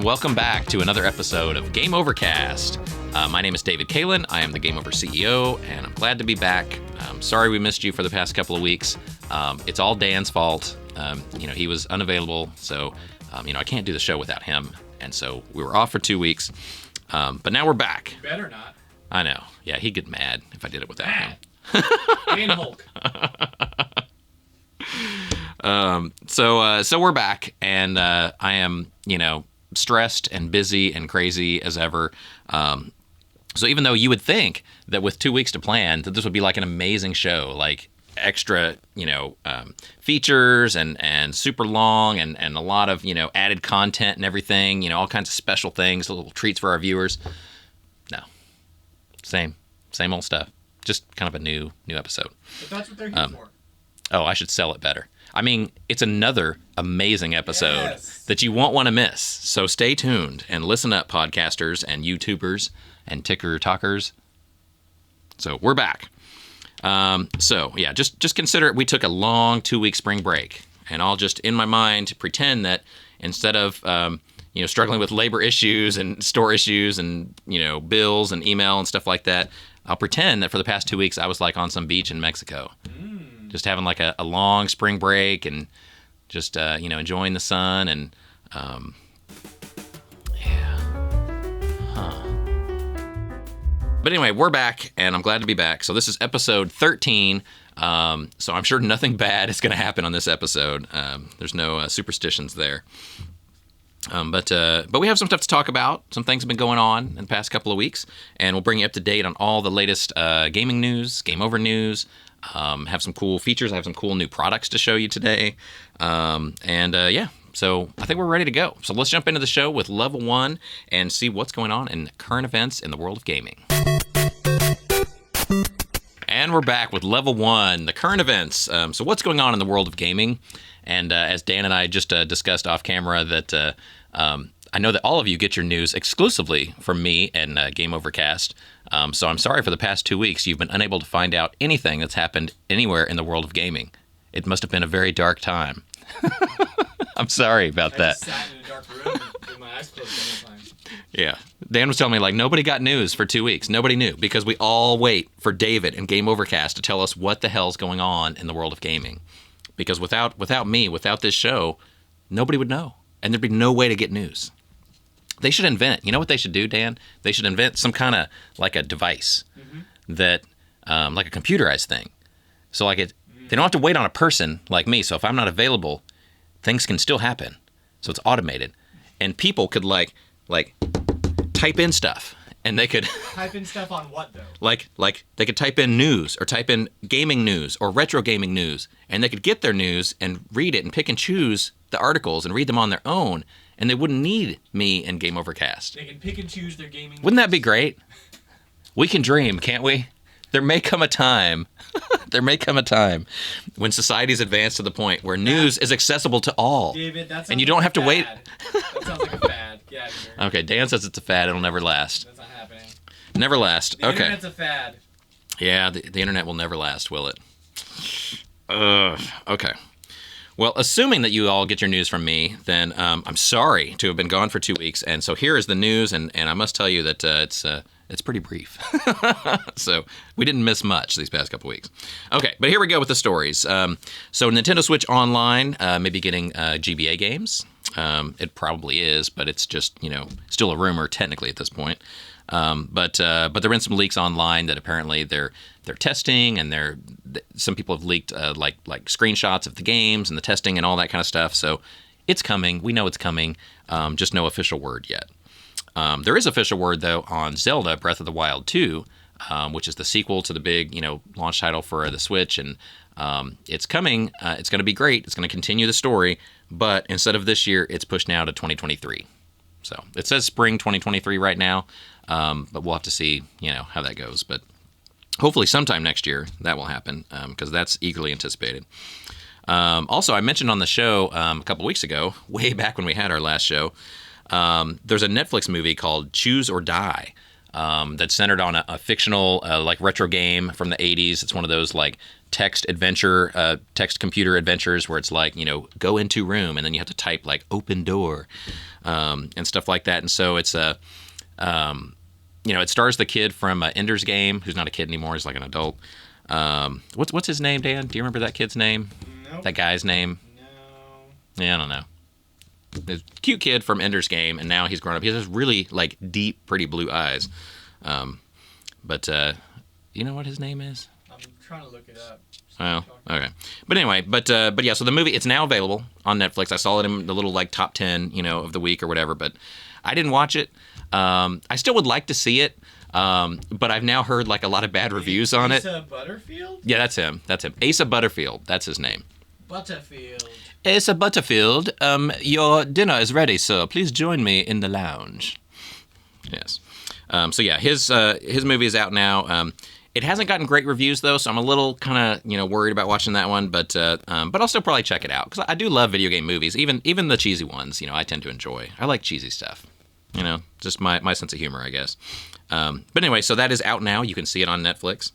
welcome back to another episode of Game Overcast. My name is David Kaelin. I am the Game Over CEO, and I'm glad to be back. Sorry we missed you for the past couple of weeks. It's all Dan's fault. He was unavailable, so I can't do the show without him, and so we were off for 2 weeks. But now we're back. You better not. I know. Yeah, he'd get mad if I did it without him. Dan Hulk. So we're back, and I am, stressed and busy and crazy as ever. So even though you would think that with 2 weeks to plan, that this would be like an amazing show, like extra, features and super long and a lot of, added content and everything, all kinds of special things, little treats for our viewers. No. Same old stuff. Just kind of a new episode. But that's what they're here for. Oh, I should sell it better. I mean, it's another amazing episode that you won't want to miss. So stay tuned and listen up, podcasters and YouTubers and ticker talkers. So we're back. Just consider it. We took a long 2-week spring break, and I'll just in my mind pretend that instead of struggling with labor issues and store issues and bills and email and stuff like that, I'll pretend that for the past 2 weeks I was like on some beach in Mexico. Just having like a long spring break and just, enjoying the sun and, But anyway, we're back and I'm glad to be back. So this is episode 13. So I'm sure nothing bad is going to happen on this episode. There's no superstitions there. But we have some stuff to talk about. Some things have been going on in the past couple of weeks, and we'll bring you up to date on all the latest gaming news, Game Over news. Have some cool features. I have some cool new products to show you today. So I think we're ready to go. So let's jump into the show with Level 1 and see what's going on in current events in the world of gaming. And we're back with Level 1, the current events. So what's going on in the world of gaming? And as Dan and I just discussed off camera, that I know that all of you get your news exclusively from me and Game Overcast. So I'm sorry for the past 2 weeks you've been unable to find out anything that's happened anywhere in the world of gaming. It must have been a very dark time. I'm sorry about that. I just sat in a dark room with my eyes closed the whole time. Yeah. Dan was telling me, nobody got news for 2 weeks. Nobody knew, because we all wait for David and Game Overcast to tell us what the hell's going on in the world of gaming. Because without me, without this show, nobody would know. And there'd be no way to get news. They should invent, you know what they should do, Dan? They should invent some kind of, like a device that, like a computerized thing. So they don't have to wait on a person like me. So if I'm not available, things can still happen. So it's automated. And people could like type in stuff. And they could type in stuff on what, though? Like they could type in news or type in gaming news or retro gaming news, and they could get their news and read it and pick and choose the articles and read them on their own, and they wouldn't need me and Game Overcast. They can pick and choose their gaming Wouldn't that be great? We can dream, can't we? There may come a time when society's advanced to the point where news is accessible to all. David, that's and you don't have to wait. That sounds like a fad. Get out of here. Okay, Dan says it's a fad. It'll never last. That's not happening. Never last. The Okay. internet's a fad. Yeah, the internet will never last, will it? Okay. Well, assuming that you all get your news from me, then I'm sorry to have been gone for 2 weeks. And so here is the news, and I must tell you that it's pretty brief. So we didn't miss much these past couple weeks. Okay, but here we go with the stories. So Nintendo Switch Online may be getting GBA games. It probably is, but it's just, still a rumor technically at this point. But there have been some leaks online that apparently they're testing, and some people have leaked like screenshots of the games and the testing and all that kind of stuff. So it's coming. We know it's coming. Just no official word yet. There is official word though on Zelda Breath of the Wild 2, which is the sequel to the big launch title for the Switch, and it's coming. It's going to be great. It's going to continue the story, but instead of this year, it's pushed now to 2023. So it says spring 2023 right now. But we'll have to see, how that goes. But hopefully sometime next year that will happen, because that's eagerly anticipated. Also, I mentioned on the show a couple weeks ago, way back when we had our last show, there's a Netflix movie called Choose or Die. that's centered on a fictional like retro game from the 80s. It's one of those like text computer adventures where it's like, go into room, and then you have to type like open door and stuff like that. And so it's it stars the kid from Ender's Game, who's not a kid anymore. He's like an adult. What's his name, Dan? Do you remember that kid's name? Nope. That guy's name? No. Yeah, I don't know. The cute kid from Ender's Game, and now he's grown up. He has really like deep, pretty blue eyes. But you know what his name is? I'm trying to look it up. Oh, okay. But anyway, but yeah. So the movie, it's now available on Netflix. I saw it in the little like top 10, of the week or whatever. But I didn't watch it. I still would like to see it. But I've now heard like a lot of bad reviews on it. Asa Butterfield? Yeah, that's him. Asa Butterfield. That's his name. Butterfield. Asa Butterfield, your dinner is ready, sir. Please join me in the lounge. Yes. So yeah, his movie is out now. It hasn't gotten great reviews though, so I'm a little kind of worried about watching that one. But I'll still probably check it out because I do love video game movies, even the cheesy ones. I tend to enjoy. I like cheesy stuff. Just my sense of humor, I guess. But anyway, so that is out now. You can see it on Netflix.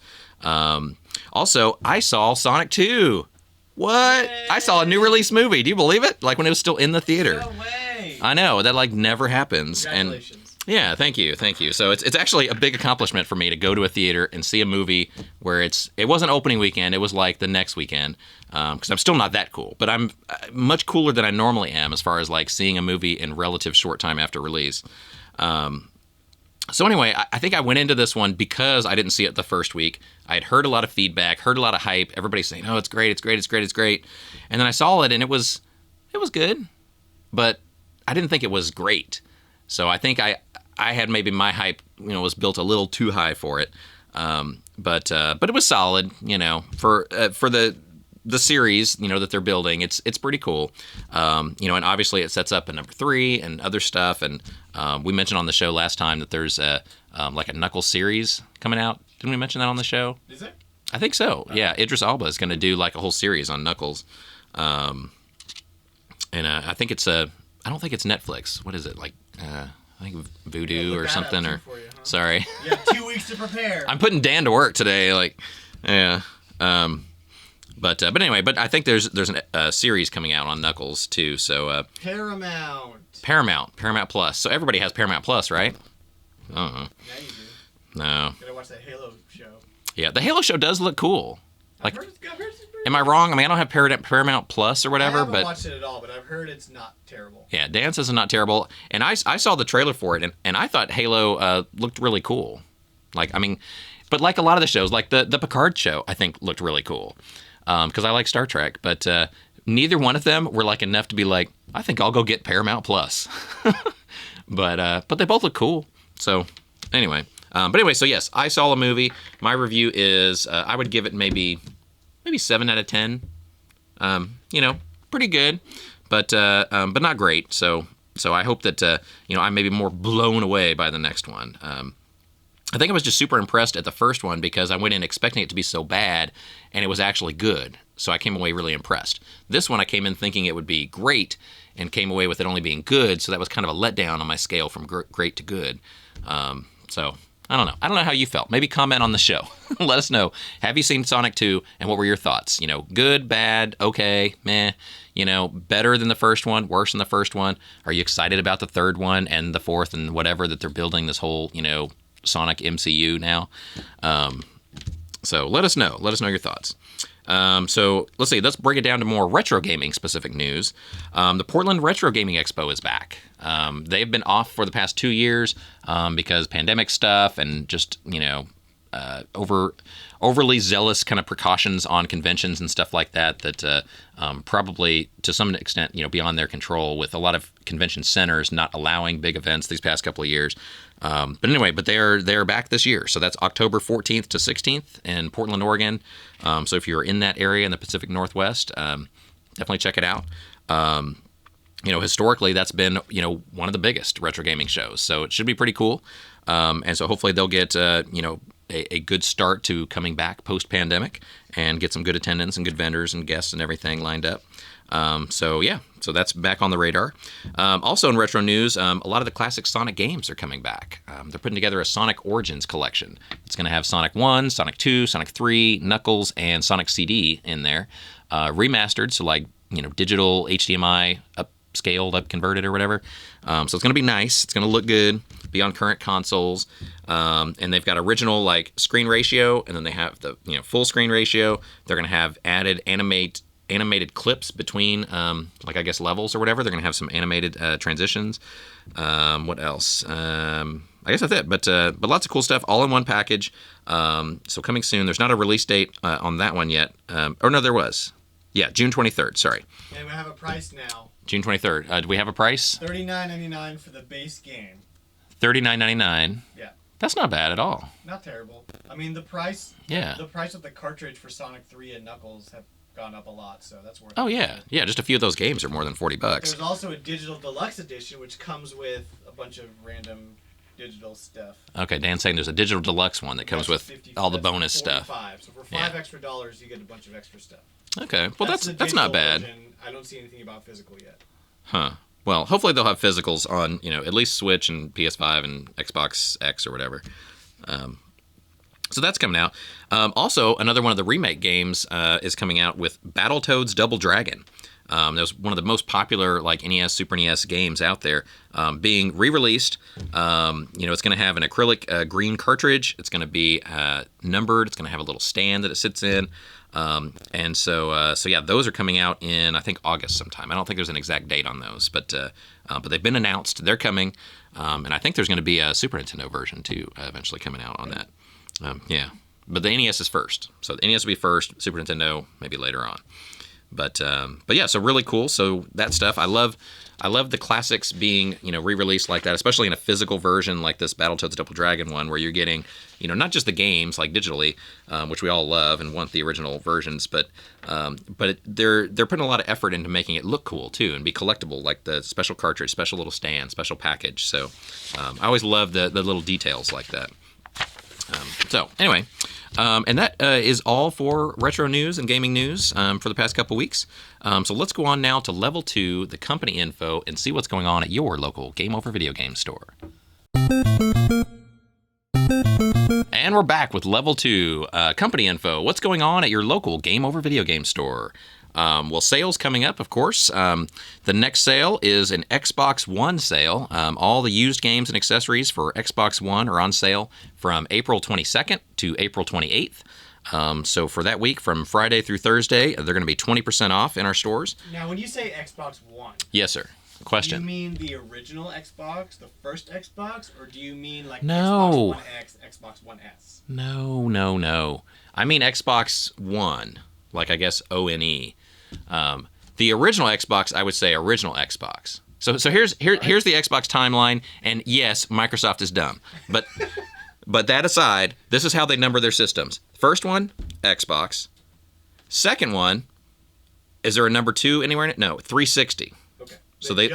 Also, I saw Sonic 2. What? Yay. I saw a new release movie. Do you believe it? Like when it was still in the theater. No way. I know. That like never happens. Congratulations. And yeah, thank you. So it's actually a big accomplishment for me to go to a theater and see a movie where it wasn't opening weekend. It was like the next weekend. Because I'm still not that cool. But I'm much cooler than I normally am as far as like seeing a movie in relative short time after release. So anyway, I think I went into this one because I didn't see it the first week. I had heard a lot of feedback, heard a lot of hype. Everybody saying, "Oh, it's great, it's great, it's great, it's great." And then I saw it, and it was good, but I didn't think it was great. So I think I had maybe my hype, was built a little too high for it. But it was solid, for the series, that they're building. It's pretty cool. And obviously it sets up a number 3 and other stuff. And we mentioned on the show last time that there's like a Knuckles series coming out. Didn't we mention that on the show? Is it? I think so. Yeah, Idris Elba is going to do like a whole series on Knuckles. And I think I don't think it's Netflix. What is it? Like, I think Voodoo or something. Or for you, huh? Sorry. You have 2 weeks to prepare. I'm putting Dan to work today. Like, yeah. But anyway, I think there's a series coming out on Knuckles too. So Paramount Plus. So everybody has Paramount Plus, right? I don't know. Yeah, you do. No. Gotta watch that Halo show. Yeah, the Halo show does look cool. Like, I've heard it's pretty am I wrong? I mean, I don't have Paramount Plus or whatever, I haven't but watched it at all, but I've heard it's not terrible. yeah, Dan says it's not terrible. And I saw the trailer for it, and I thought Halo looked really cool. Like, I mean, but like a lot of the shows, like the Picard show, I think looked really cool. Because I like Star Trek, but neither one of them were like enough to be like, I think I'll go get Paramount Plus. But they both look cool. So anyway, so yes, I saw a movie. My review is I would give it maybe 7 out of 10. Pretty good, but not great. So I hope that I'm maybe more blown away by the next one. I think I was just super impressed at the first one because I went in expecting it to be so bad, and it was actually good. So I came away really impressed. This one I came in thinking it would be great and came away with it only being good, so that was kind of a letdown on my scale from great to good. So I don't know. I don't know how you felt. Maybe comment on the show. Let us know. Have you seen Sonic 2, and what were your thoughts? Good, bad, okay, meh. Better than the first one, worse than the first one? Are you excited about the third one and the fourth and whatever that they're building this whole, Sonic MCU now? So let us know. Let us know your thoughts. So let's see. Let's break it down to more retro gaming specific news. The Portland Retro Gaming Expo is back. They've been off for the past 2 years because pandemic stuff and just overly zealous kind of precautions on conventions and stuff like that probably to some extent beyond their control, with a lot of convention centers not allowing big events these past couple of years. But anyway, they're back this year. So that's October 14th to 16th in Portland, Oregon. So if you're in that area in the Pacific Northwest, definitely check it out. Historically, that's been, one of the biggest retro gaming shows. So it should be pretty cool. And so hopefully they'll get, a good start to coming back post-pandemic and get some good attendance and good vendors and guests and everything lined up. So that's back on the radar. Also in retro news, a lot of the classic Sonic games are coming back. They're putting together a Sonic Origins collection. It's going to have Sonic 1, Sonic 2, Sonic 3, Knuckles, and Sonic CD in there. Remastered, so like, digital HDMI upscaled, up converted or whatever. So it's going to be nice. It's going to look good, be on current consoles. And they've got original like screen ratio, and then they have the full screen ratio. They're going to have added animated clips between like I guess levels or whatever. They're going to have some animated transitions. What else? I guess that's it. But lots of cool stuff all in one package. So coming soon. There's not a release date on that one yet. Or no, there was. Yeah, June 23rd. Sorry. And we have a price now. June 23rd. Do we have a price? $39.99 for the base game. $39.99. Yeah. That's not bad at all. Not terrible. I mean, the price. Yeah. The price of the cartridge for Sonic 3 and Knuckles have gone up a lot, so that's worth it. Oh yeah, yeah. Just a few of those games are more than $40. There's also a digital deluxe edition, which comes with a bunch of random digital stuff. Okay, Dan's saying there's a digital deluxe one that comes with 50, all the bonus stuff. So for $5 extra, you get a bunch of extra stuff. Okay, well that's the not bad. Version. I don't see anything about physical yet. Huh. Well, hopefully they'll have physicals on at least Switch and PS5 and Xbox X or whatever. So that's coming out. Also, another one of the remake games is coming out with Battletoads Double Dragon. That was one of the most popular like NES, Super NES games out there, being re-released. It's going to have an acrylic green cartridge. It's going to be numbered. It's going to have a little stand that it sits in. And so yeah, those are coming out in I think August sometime. I don't think there's an exact date on those, but they've been announced. They're coming, and I think there's going to be a Super Nintendo version too, eventually coming out on that. Yeah, but the NES is first, so the NES will be first. Super Nintendo maybe later on. But yeah, so really cool. So that stuff, I love the classics being re-released like that, especially in a physical version like this Battletoads Double Dragon one, where you're getting not just the games like digitally, which we all love and want the original versions, but they're putting a lot of effort into making it look cool too and be collectible, like the special cartridge, special little stand, special package. So I always love the little details like that. So anyway. And that is all for retro news and gaming news for the past couple weeks. So let's go on now to level 2, the company info, and see what's going on at your local Game Over video game store. And we're back with level 2, company info. What's going on at your local Game Over video game store? Well, sales coming up, of course. The next sale is an Xbox One sale. All the used games and accessories for Xbox One are on sale from April 22nd to April 28th. So for that week, from Friday through Thursday, they're going to be 20% off in our stores. Now, when you say Xbox One... Yes, sir. Question. Do you mean the original Xbox, the first Xbox, or do you mean like No. Xbox One X, Xbox One S? No. I mean Xbox One, like I guess ONE. The original Xbox, I would say original Xbox. So here's the Xbox timeline, and yes, Microsoft is dumb, but that aside, this is how they number their systems. First one, Xbox. Second one, is there a number 2 anywhere in it? No, 360. Okay. So they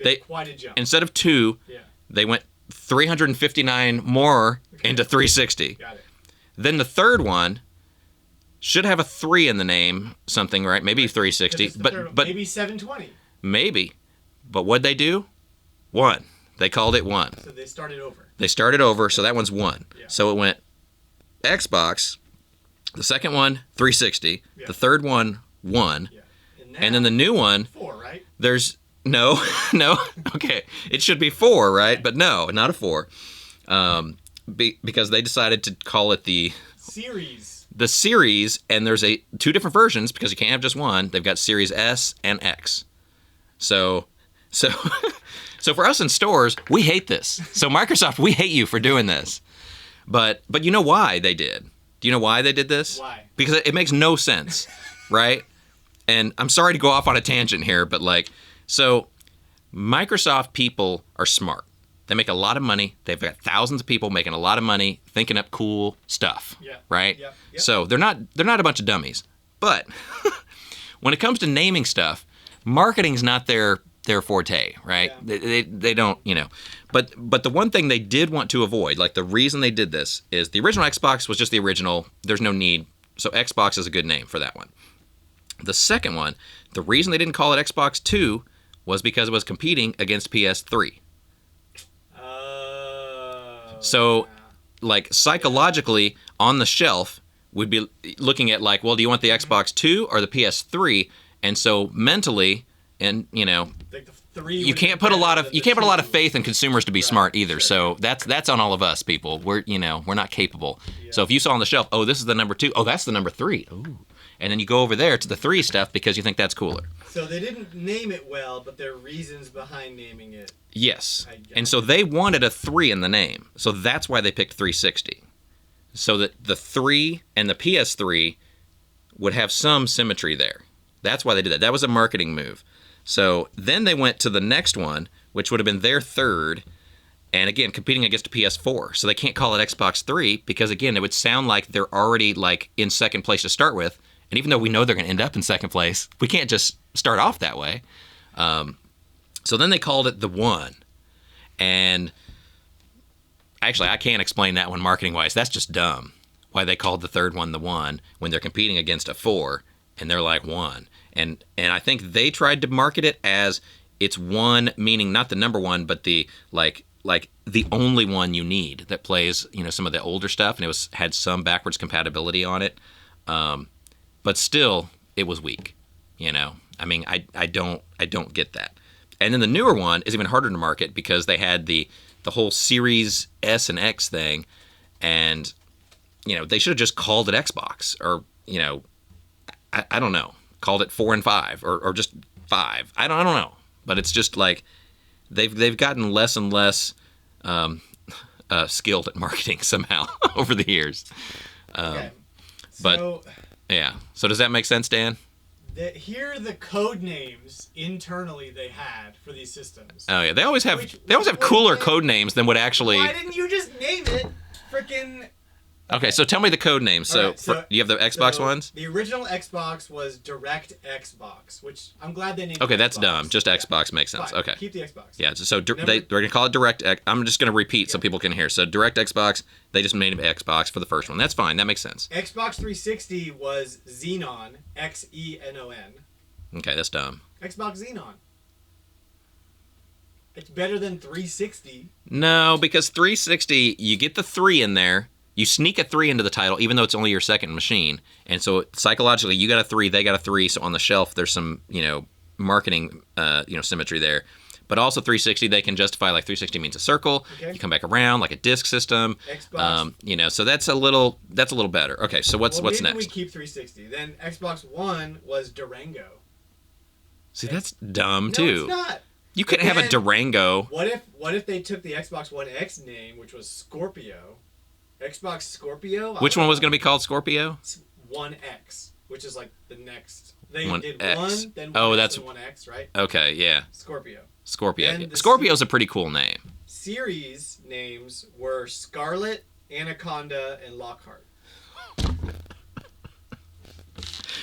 made quite a jump. Instead of 2, Yeah. they went 359 more into 360. Got it. Then the third one should have a 3 in the name, something, right? Maybe 360, but maybe 720. Maybe. But what'd they do? 1. They called it 1. So they started over. So that one's 1. Yeah. So it went Xbox, the second one 360, Yeah. the third one 1, Yeah. and then the new one 4, right? there's no. Okay, it should be 4, right? But no, not a 4, because they decided to call it the series, and there's 2 different versions because you can't have just one. They've got Series S and X. So for us in stores, we hate this. So Microsoft, we hate you for doing this. But you know why they did? Do you know why they did this? Why? Because it makes no sense, right? And I'm sorry to go off on a tangent here, but so Microsoft people are smart. They make a lot of money. They've got thousands of people making a lot of money, thinking up cool stuff, right? Yep. So they're not a bunch of dummies. But when it comes to naming stuff, marketing's not their their forte, right? Yeah. They don't, But the one thing they did want to avoid, like the reason they did this, is the original Xbox was just the original. There's no need. So Xbox is a good name for that one. The second one, the reason they didn't call it Xbox 2 was because it was competing against PS3. So, like, psychologically, on the shelf, would be looking at, like, well, do you want the Xbox 2 or the PS3? And so mentally, and, Like the 3 you can't put a lot of faith in consumers to be smart either. Sure. So that's on all of us, people. We're not capable. Yeah. So if you saw on the shelf, oh, this is the number 2. Oh, that's the number 3. Ooh. And then you go over there to the 3 stuff because you think that's cooler. So they didn't name it well, but there are reasons behind naming it. Yes. And so they wanted a 3 in the name. So that's why they picked 360. So that the 3 and the PS3 would have some symmetry there. That's why they did that. That was a marketing move. So then they went to the next one, which would have been their third, and again, competing against a PS4. So they can't call it Xbox 3 because, again, it would sound like they're already like in second place to start with. And even though we know they're going to end up in second place, we can't just start off that way. So then they called it the One. And actually, I can't explain that one marketing-wise. That's just dumb. Why they called the third one the One when they're competing against a 4 and they're like 1. And I think they tried to market it as it's 1, meaning not the number 1, but the like the only one you need that plays some of the older stuff, and it had some backwards compatibility on it. But still, it was weak. I mean, I don't get that. And then the newer one is even harder to market because they had the whole Series S and X thing, and they should have just called it Xbox, or I don't know, called it 4 and 5, or just 5. I don't know, but it's just like they've gotten less and less skilled at marketing somehow over the years. Okay. But yeah, so does that make sense, Dan? Here are the code names internally they had for these systems. Oh yeah, they always have cooler code names than what actually. Why didn't you just name it? Freaking. Okay, so tell me the code names. So, you have the Xbox ones? The original Xbox was Direct Xbox, which I'm glad they named. Okay, that's Xbox. dumb. Just Xbox makes sense. Fine. Okay. Keep the Xbox. Yeah, so they're going to call it Direct X. I'm just going to repeat so people can hear. So Direct Xbox, they just made it Xbox for the first one. That's fine. That makes sense. Xbox 360 was Xenon, Xenon. Okay, that's dumb. Xbox Xenon. It's better than 360. No, because 360, you get the 3 in there. You sneak a 3 into the title, even though it's only your second machine. And so psychologically, you got a 3, they got a 3. So on the shelf, there's some, marketing, symmetry there. But also 360, they can justify like 360 means a circle. Okay. You come back around like a disc system. Xbox. So that's a little better. Okay, so what's next? Maybe we keep 360. Then Xbox One was Durango. See, that's dumb too. No, it's not. You couldn't have a Durango. What if they took the Xbox One X name, which was Scorpio? Xbox Scorpio? Which one was going to be called Scorpio? One X, which is like the next. They did X. 1, then 1 X, then 1 X, right? Okay, yeah. Scorpio. Scorpio's a pretty cool name. Series names were Scarlet, Anaconda, and Lockhart.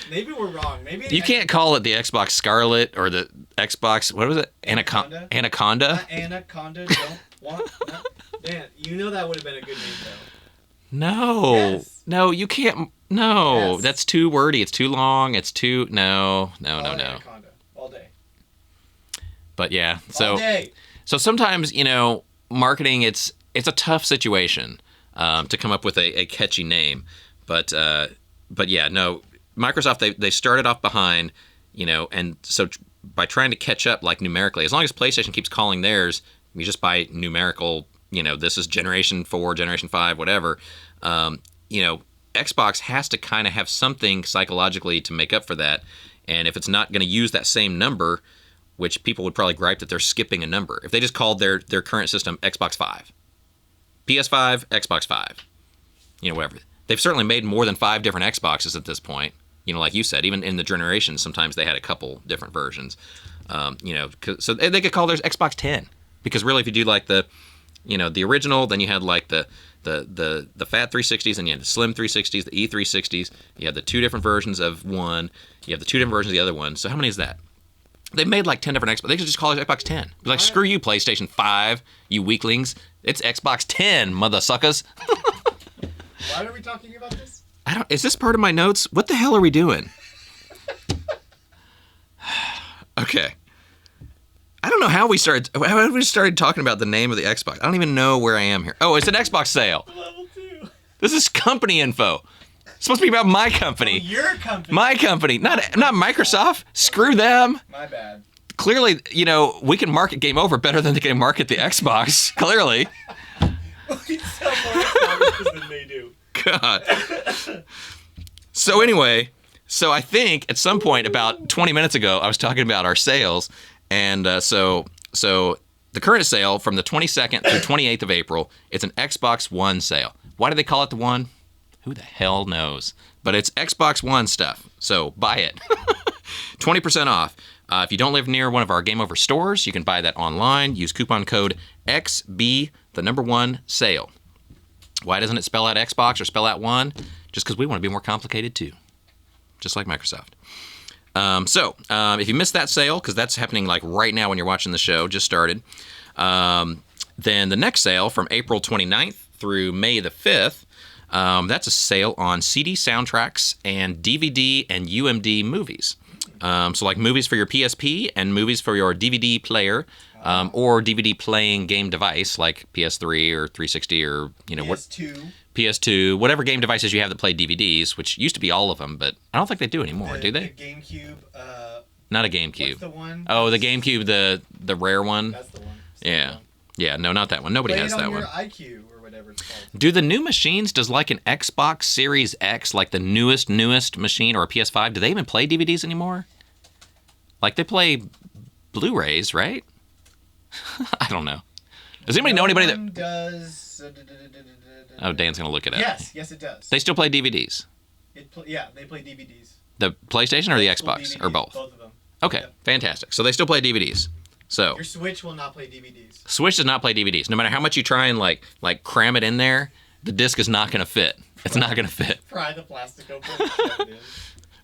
Maybe we're wrong. Maybe you can't call it the Xbox Scarlet or the Xbox. What was it? Anaconda. Anaconda. Don't want. Man, that would have been a good name though. No. Yes. No, you can't. No, yes. That's too wordy. It's too long. It's too. No. Anaconda. All day. But yeah, all day. So sometimes marketing it's a tough situation to come up with a catchy name, but yeah, no. Microsoft, they started off behind, and so by trying to catch up, like numerically, as long as PlayStation keeps calling theirs, you just by numerical, this is Generation 4, Generation 5, whatever, Xbox has to kind of have something psychologically to make up for that. And if it's not going to use that same number, which people would probably gripe that they're skipping a number, if they just called their current system Xbox 5, PS5, Xbox 5, whatever. They've certainly made more than 5 different Xboxes at this point. Like you said, even in the generation, sometimes they had a couple different versions. So they could call theirs Xbox 10, because really, if you do like the original, then you had like the fat 360s, and you had the slim 360s, the E360s. You had the 2 different versions of one. You have the 2 different versions of the other one. So how many is that? They made like 10 different Xbox. They could just call it Xbox 10. Be like, screw you, PlayStation 5, you weaklings. It's Xbox 10, mother suckers. Why are we talking about this? Is this part of my notes? What the hell are we doing? Okay. I don't know how we started talking about the name of the Xbox. I don't even know where I am here. Oh, it's an Xbox sale. Level 2. This is company info. It's supposed to be about my company. Oh, your company. My company, not Microsoft. Screw them. My bad. Clearly, we can market Game Over better than they can market the Xbox. Clearly. We sell more Xboxes than they do. God. So anyway, I think at some point about 20 minutes ago, I was talking about our sales. And so the current sale from the 22nd through 28th of April, it's an Xbox One sale. Why do they call it the One? Who the hell knows? But it's Xbox One stuff, so buy it. 20% off. If you don't live near one of our Game Over stores, you can buy that online. Use coupon code XB1 sale. Why doesn't it spell out Xbox or spell out One? Just because we want to be more complicated too, just like Microsoft. If you missed that sale, because that's happening like right now when you're watching the show, just started, then the next sale from April 29th through May the 5th, that's a sale on CD soundtracks and DVD and UMD movies. So like movies for your PSP and movies for your DVD player, or DVD playing game device like PS3 or 360 or PS2, whatever game devices you have that play DVDs, which used to be all of them, but I don't think they do anymore, do they? The GameCube. Not a GameCube. What's the one? Oh, the GameCube, the rare one. That's the one. Yeah. Yeah, no, not that one. Nobody has that one. Play it on your iQ or whatever it's called. Do the new machines, does like an Xbox Series X, like the newest machine, or a PS5, do they even play DVDs anymore? Like they play Blu-rays, right? I don't know. Does anybody know anybody that does? Oh, Dan's gonna look it up. Yes, it does. They still play DVDs. They play DVDs. The PlayStation or the Xbox DVDs, or both? Both of them. Okay, Yep. fantastic. So they still play DVDs. So Your Switch will not play DVDs. Switch does not play DVDs. No matter how much you try and like cram it in there, the disc is not gonna fit. It's not gonna fit. Pry the plastic open. Shove it in.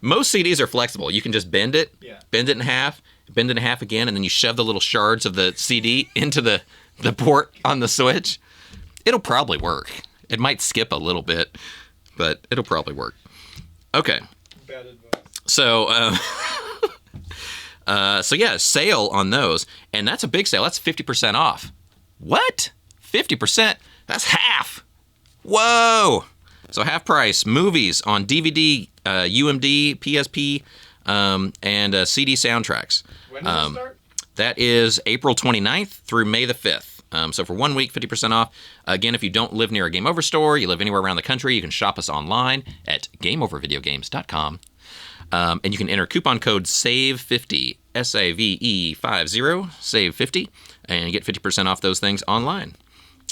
Most CDs are flexible. You can just bend it in half again, and then you shove the little shards of the CD into the port on the Switch. It'll probably work. It might skip a little bit, but it'll probably work. Okay. Bad advice. So, sale on those, and that's a big sale. That's 50% off. What? 50%? That's half. Whoa! So half price movies on DVD, UMD, PSP, and CD soundtracks. When does it start? That is April 29th through May the 5th. So for 1 week, 50% off. Again, if you don't live near a Game Over store, you live anywhere around the country, you can shop us online at GameOverVideogames.com. And you can enter coupon code SAVE50, SAVE50, SAVE50, and you get 50% off those things online.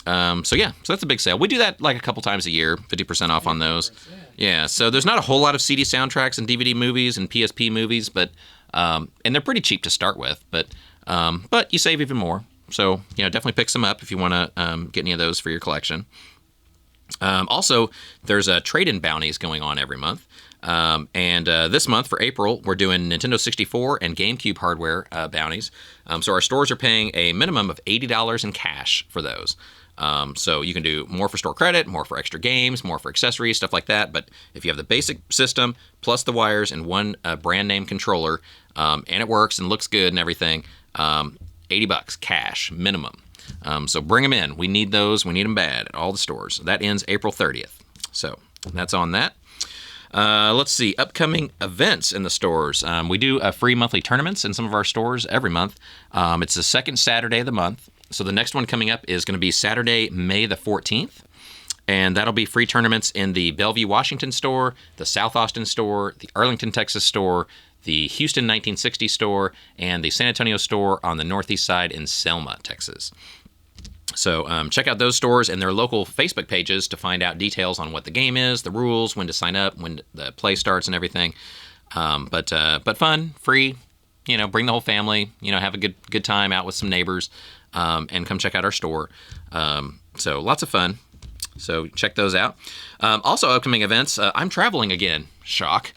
So that's a big sale. We do that like a couple times a year, 50% off on those. Yeah, so there's not a whole lot of CD soundtracks and DVD movies and PSP movies, but and they're pretty cheap to start with, but you save even more. So, definitely pick some up if you want to get any of those for your collection. Also, there's trade-in bounties going on every month. And this month for April, we're doing Nintendo 64 and GameCube hardware bounties. So our stores are paying a minimum of $80 in cash for those. So you can do more for store credit, more for extra games, more for accessories, stuff like that. But if you have the basic system plus the wires and one brand name controller, and it works and looks good and everything, $80 cash minimum. So bring them in. We need those. We need them bad at all the stores. That ends April 30th. So that's on that. Let's see. Upcoming events in the stores. We do free monthly tournaments in some of our stores every month. It's the second Saturday of the month. So the next one coming up is going to be Saturday, May the 14th. And that'll be free tournaments in the Bellevue, Washington store, the South Austin store, the Arlington, Texas store, the Houston 1960 store, and the San Antonio store on the northeast side in Selma, Texas. So check out those stores and their local Facebook pages to find out details on what the game is, the rules, when to sign up, when the play starts and everything. But fun, free, bring the whole family, have a good time out with some neighbors, and come check out our store. So lots of fun. So check those out. Also upcoming events, I'm traveling again. Shock.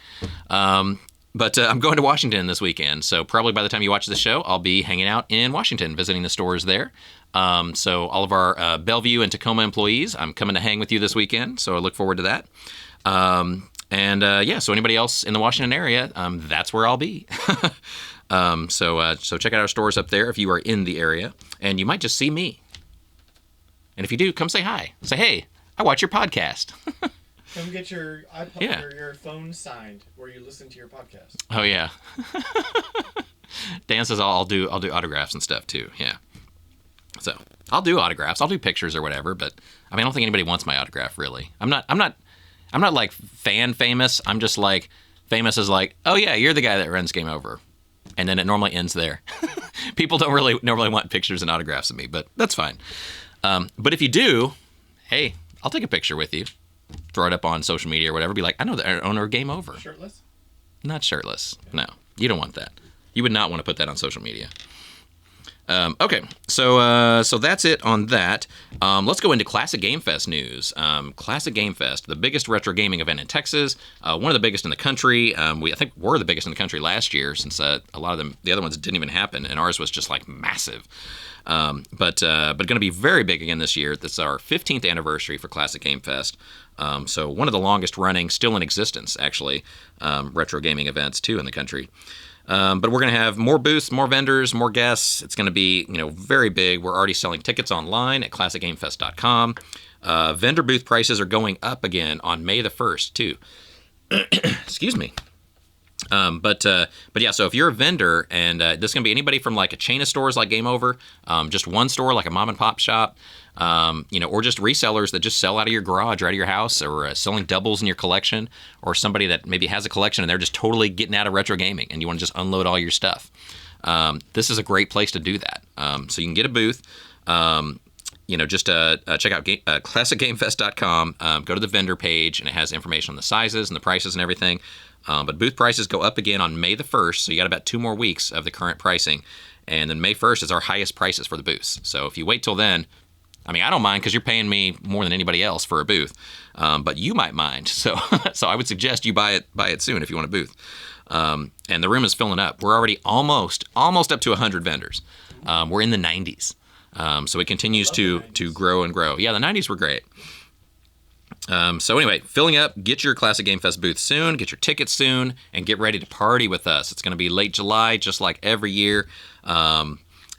But I'm going to Washington this weekend, so probably by the time you watch the show, I'll be hanging out in Washington, visiting the stores there. So all of our Bellevue and Tacoma employees, I'm coming to hang with you this weekend, so I look forward to that. So anybody else in the Washington area, that's where I'll be. So check out our stores up there if you are in the area, and you might just see me. And if you do, come say hi. Say, hey, I watch your podcast. Come get your iPod or your phone signed where you listen to your podcast. Oh yeah. Dan says I'll do autographs and stuff too. Yeah. So I'll do autographs. I'll do pictures or whatever. But I mean, I don't think anybody wants my autograph really. I'm not like fan famous. I'm just like famous as like, oh yeah, you're the guy that runs Game Over, and then it normally ends there. People don't really normally want pictures and autographs of me, but that's fine. But if you do, hey, I'll take a picture with you. Throw it up on social media or whatever. Be like, I know the owner of Game Over. Shirtless? Not shirtless. No, you don't want that. You would not want to put that on social media. Okay, so that's it on that. Let's go into Classic Game Fest news. Classic Game Fest, the biggest retro gaming event in Texas, one of the biggest in the country. I think we're the biggest in the country last year, since a lot of the other ones didn't even happen, and ours was just like massive. But going to be very big again this year. This is our 15th anniversary for Classic Game Fest. So one of the longest running, still in existence, actually, retro gaming events too in the country. But we're going to have more booths, more vendors, more guests. It's going to be, very big. We're already selling tickets online at classicgamefest.com. Vendor booth prices are going up again on May the 1st, too. Excuse me. But yeah, so if you're a vendor, and this is going to be anybody from like a chain of stores like Game Over, just one store like a mom and pop shop, or just resellers that just sell out of your garage or out of your house, or selling doubles in your collection, or somebody that maybe has a collection and they're just totally getting out of retro gaming and you want to just unload all your stuff. This is a great place to do that. So you can get a booth. Just check out classicgamefest.com, go to the vendor page, and it has information on the sizes and the prices and everything. But booth prices go up again on May the 1st, so you got about 2 more weeks of the current pricing. And then May 1st is our highest prices for the booths. So if you wait till then, I mean, I don't mind because you're paying me more than anybody else for a booth, but you might mind. So I would suggest you buy it soon if you want a booth. And the room is filling up. We're already almost up to 100 vendors. We're in the 90s. So it continues to grow and grow. Yeah, the 90s were great. So anyway, filling up, get your Classic Game Fest booth soon, get your tickets soon, and get ready to party with us. It's going to be late July, just like every year.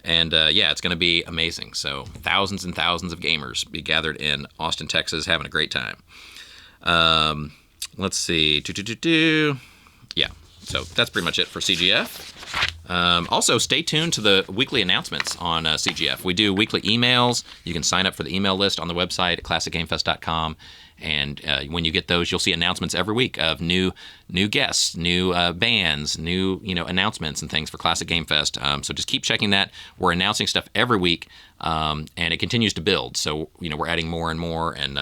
It's going to be amazing. So thousands and thousands of gamers be gathered in Austin, Texas, having a great time. Let's see. Yeah, so that's pretty much it for CGF. Also, stay tuned to the weekly announcements on CGF. We do weekly emails. You can sign up for the email list on the website at classicgamefest.com. And when you get those, you'll see announcements every week of new guests, new bands, new announcements and things for Classic Game Fest. So just keep checking that. We're announcing stuff every week, and it continues to build. So we're adding more and more, and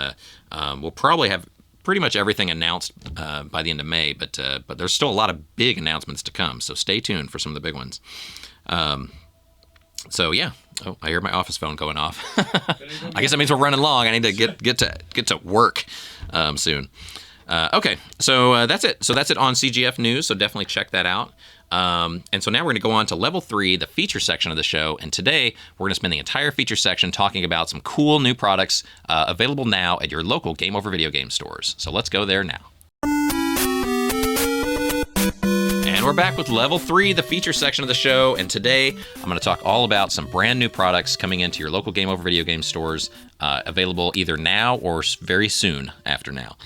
we'll probably have pretty much everything announced by the end of May. But there's still a lot of big announcements to come. So stay tuned for some of the big ones. So yeah. Oh, I hear my office phone going off. I guess that means we're running long. I need to get to work soon. Okay, so that's it. So that's it on CGF News. So definitely check that out. And so now we're going to go on to level 3, the feature section of the show. And today we're going to spend the entire feature section talking about some cool new products available now at your local Game Over video game stores. So let's go there now. And we're back with Level 3, the feature section of the show, and today I'm going to talk all about some brand new products coming into your local Game Over video game stores, available either now or very soon after now.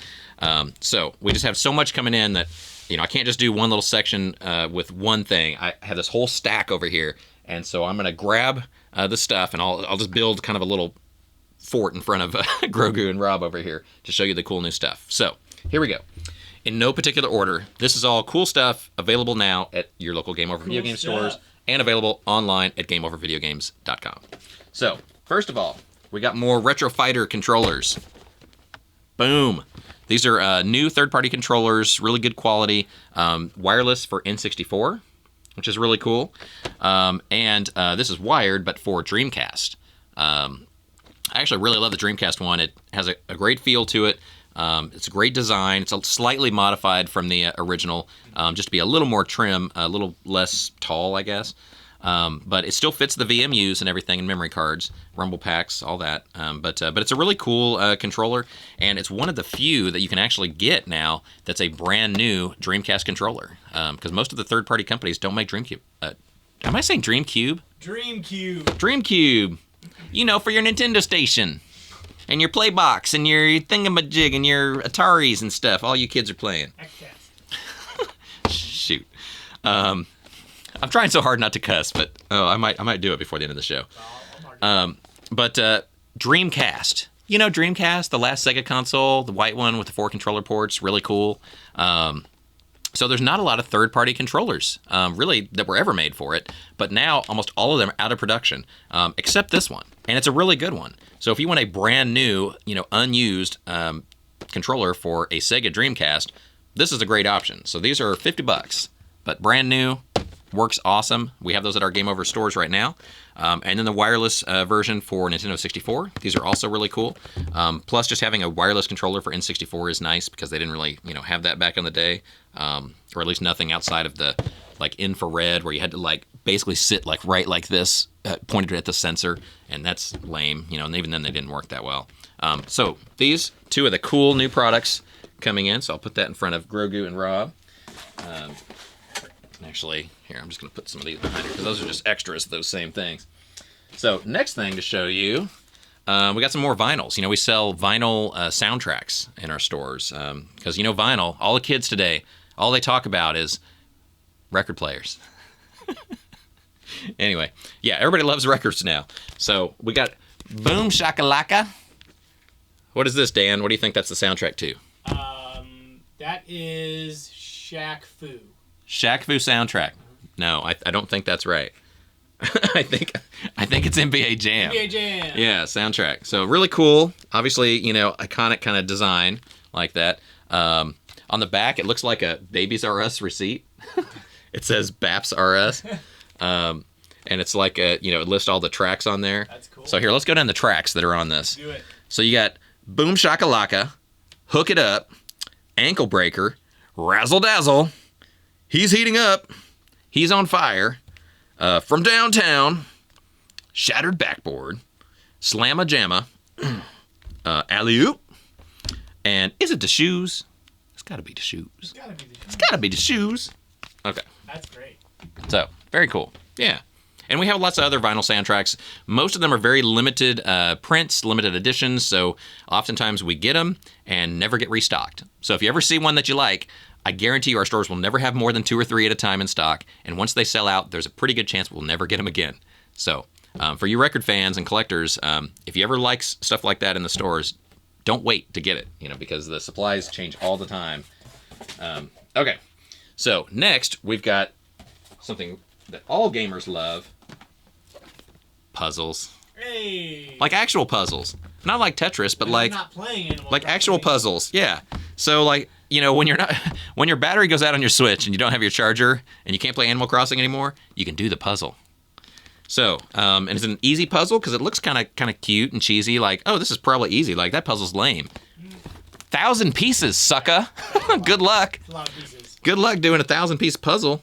So we just have so much coming in that, I can't just do one little section with one thing. I have this whole stack over here, and so I'm going to grab the stuff, and I'll just build kind of a little fort in front of Grogu and Rob over here to show you the cool new stuff. So here we go. In no particular order, this is all cool stuff available now at your local Game Over video game stores and available online at gameovervideogames.com. So, first of all, we got more Retro Fighter controllers. Boom. These are new third-party controllers, really good quality, wireless for N64, which is really cool. And this is wired, but for Dreamcast. I actually really love the Dreamcast one. It has a great feel to it. It's a great design. It's slightly modified from the original, just to be a little more trim, a little less tall, I guess. But it still fits the VMUs and everything, and memory cards, rumble packs, all that. But it's a really cool controller, and it's one of the few that you can actually get now that's a brand new Dreamcast controller. Because most of the third-party companies don't make GameCube. Am I saying DreamCube? DreamCube. DreamCube. You know, for your Nintendo station. And your Playbox, and your thingamajig, and your Ataris and stuff. All you kids are playing. Shoot. I'm trying so hard not to cuss, but I might do it before the end of the show. But Dreamcast. You know Dreamcast, the last Sega console, the white one with the 4 controller ports, really cool. So there's not a lot of third-party controllers, really, that were ever made for it. But now almost all of them are out of production, except this one, and it's a really good one. So if you want a brand new, unused controller for a Sega Dreamcast, this is a great option. So these are $50, but brand new. Works awesome. We have those at our Game Over stores right now. And then the wireless version for Nintendo 64. These are also really cool. Plus, just having a wireless controller for N64 is nice because they didn't really, have that back in the day. Or at least nothing outside of the, infrared where you had to, basically sit, right like this, pointed at the sensor. And that's lame, and even then they didn't work that well. So these 2 of the cool new products coming in. So I'll put that in front of Grogu and Rob. Actually, here, I'm just going to put some of these behind here because those are just extras of those same things. So, next thing to show you, we got some more vinyls. We sell vinyl soundtracks in our stores because, vinyl, all the kids today, all they talk about is record players. Anyway, yeah, everybody loves records now. So, we got Boom Shakalaka. What is this, Dan? What do you think that's the soundtrack to? That is Shaq Fu. Shaq Fu soundtrack. No, I don't think that's right. I think it's NBA Jam. NBA Jam. Yeah, soundtrack. So really cool. Obviously, iconic kind of design like that. On the back, it looks like a Babies R Us receipt. It says Baps R Us. And it's like it lists all the tracks on there. That's cool. So here, let's go down the tracks that are on this. Do it. So you got Boom Shakalaka, Hook It Up, Ankle Breaker, Razzle Dazzle, He's Heating Up, He's on Fire, From Downtown, Shattered Backboard, Slamma Jamma, Alley Oop, and Is It the Shoes? It's gotta be the shoes. It's gotta be the shoes. It's gotta be the shoes. Okay. That's great. So, very cool. Yeah. And we have lots of other vinyl soundtracks. Most of them are very limited prints, limited editions, so oftentimes we get them and never get restocked. So if you ever see one that you like, I guarantee you our stores will never have more than 2 or 3 at a time in stock, and once they sell out, there's a pretty good chance we'll never get them again. So, for you record fans and collectors, if you ever like stuff like that in the stores, don't wait to get it, because the supplies change all the time. Okay, so next we've got something that all gamers love: puzzles. Hey. Like actual puzzles, not like Tetris, but I'm not playing anymore. like actual puzzles. Yeah. So when your battery goes out on your Switch and you don't have your charger and you can't play Animal Crossing anymore, you can do the puzzle. So, and it's an easy puzzle because it looks kind of cute and cheesy. Like, oh, this is probably easy. Like that puzzle's lame. 1,000 pieces, sucker. Good luck. It's a lot of pieces. Good luck doing a 1,000-piece puzzle.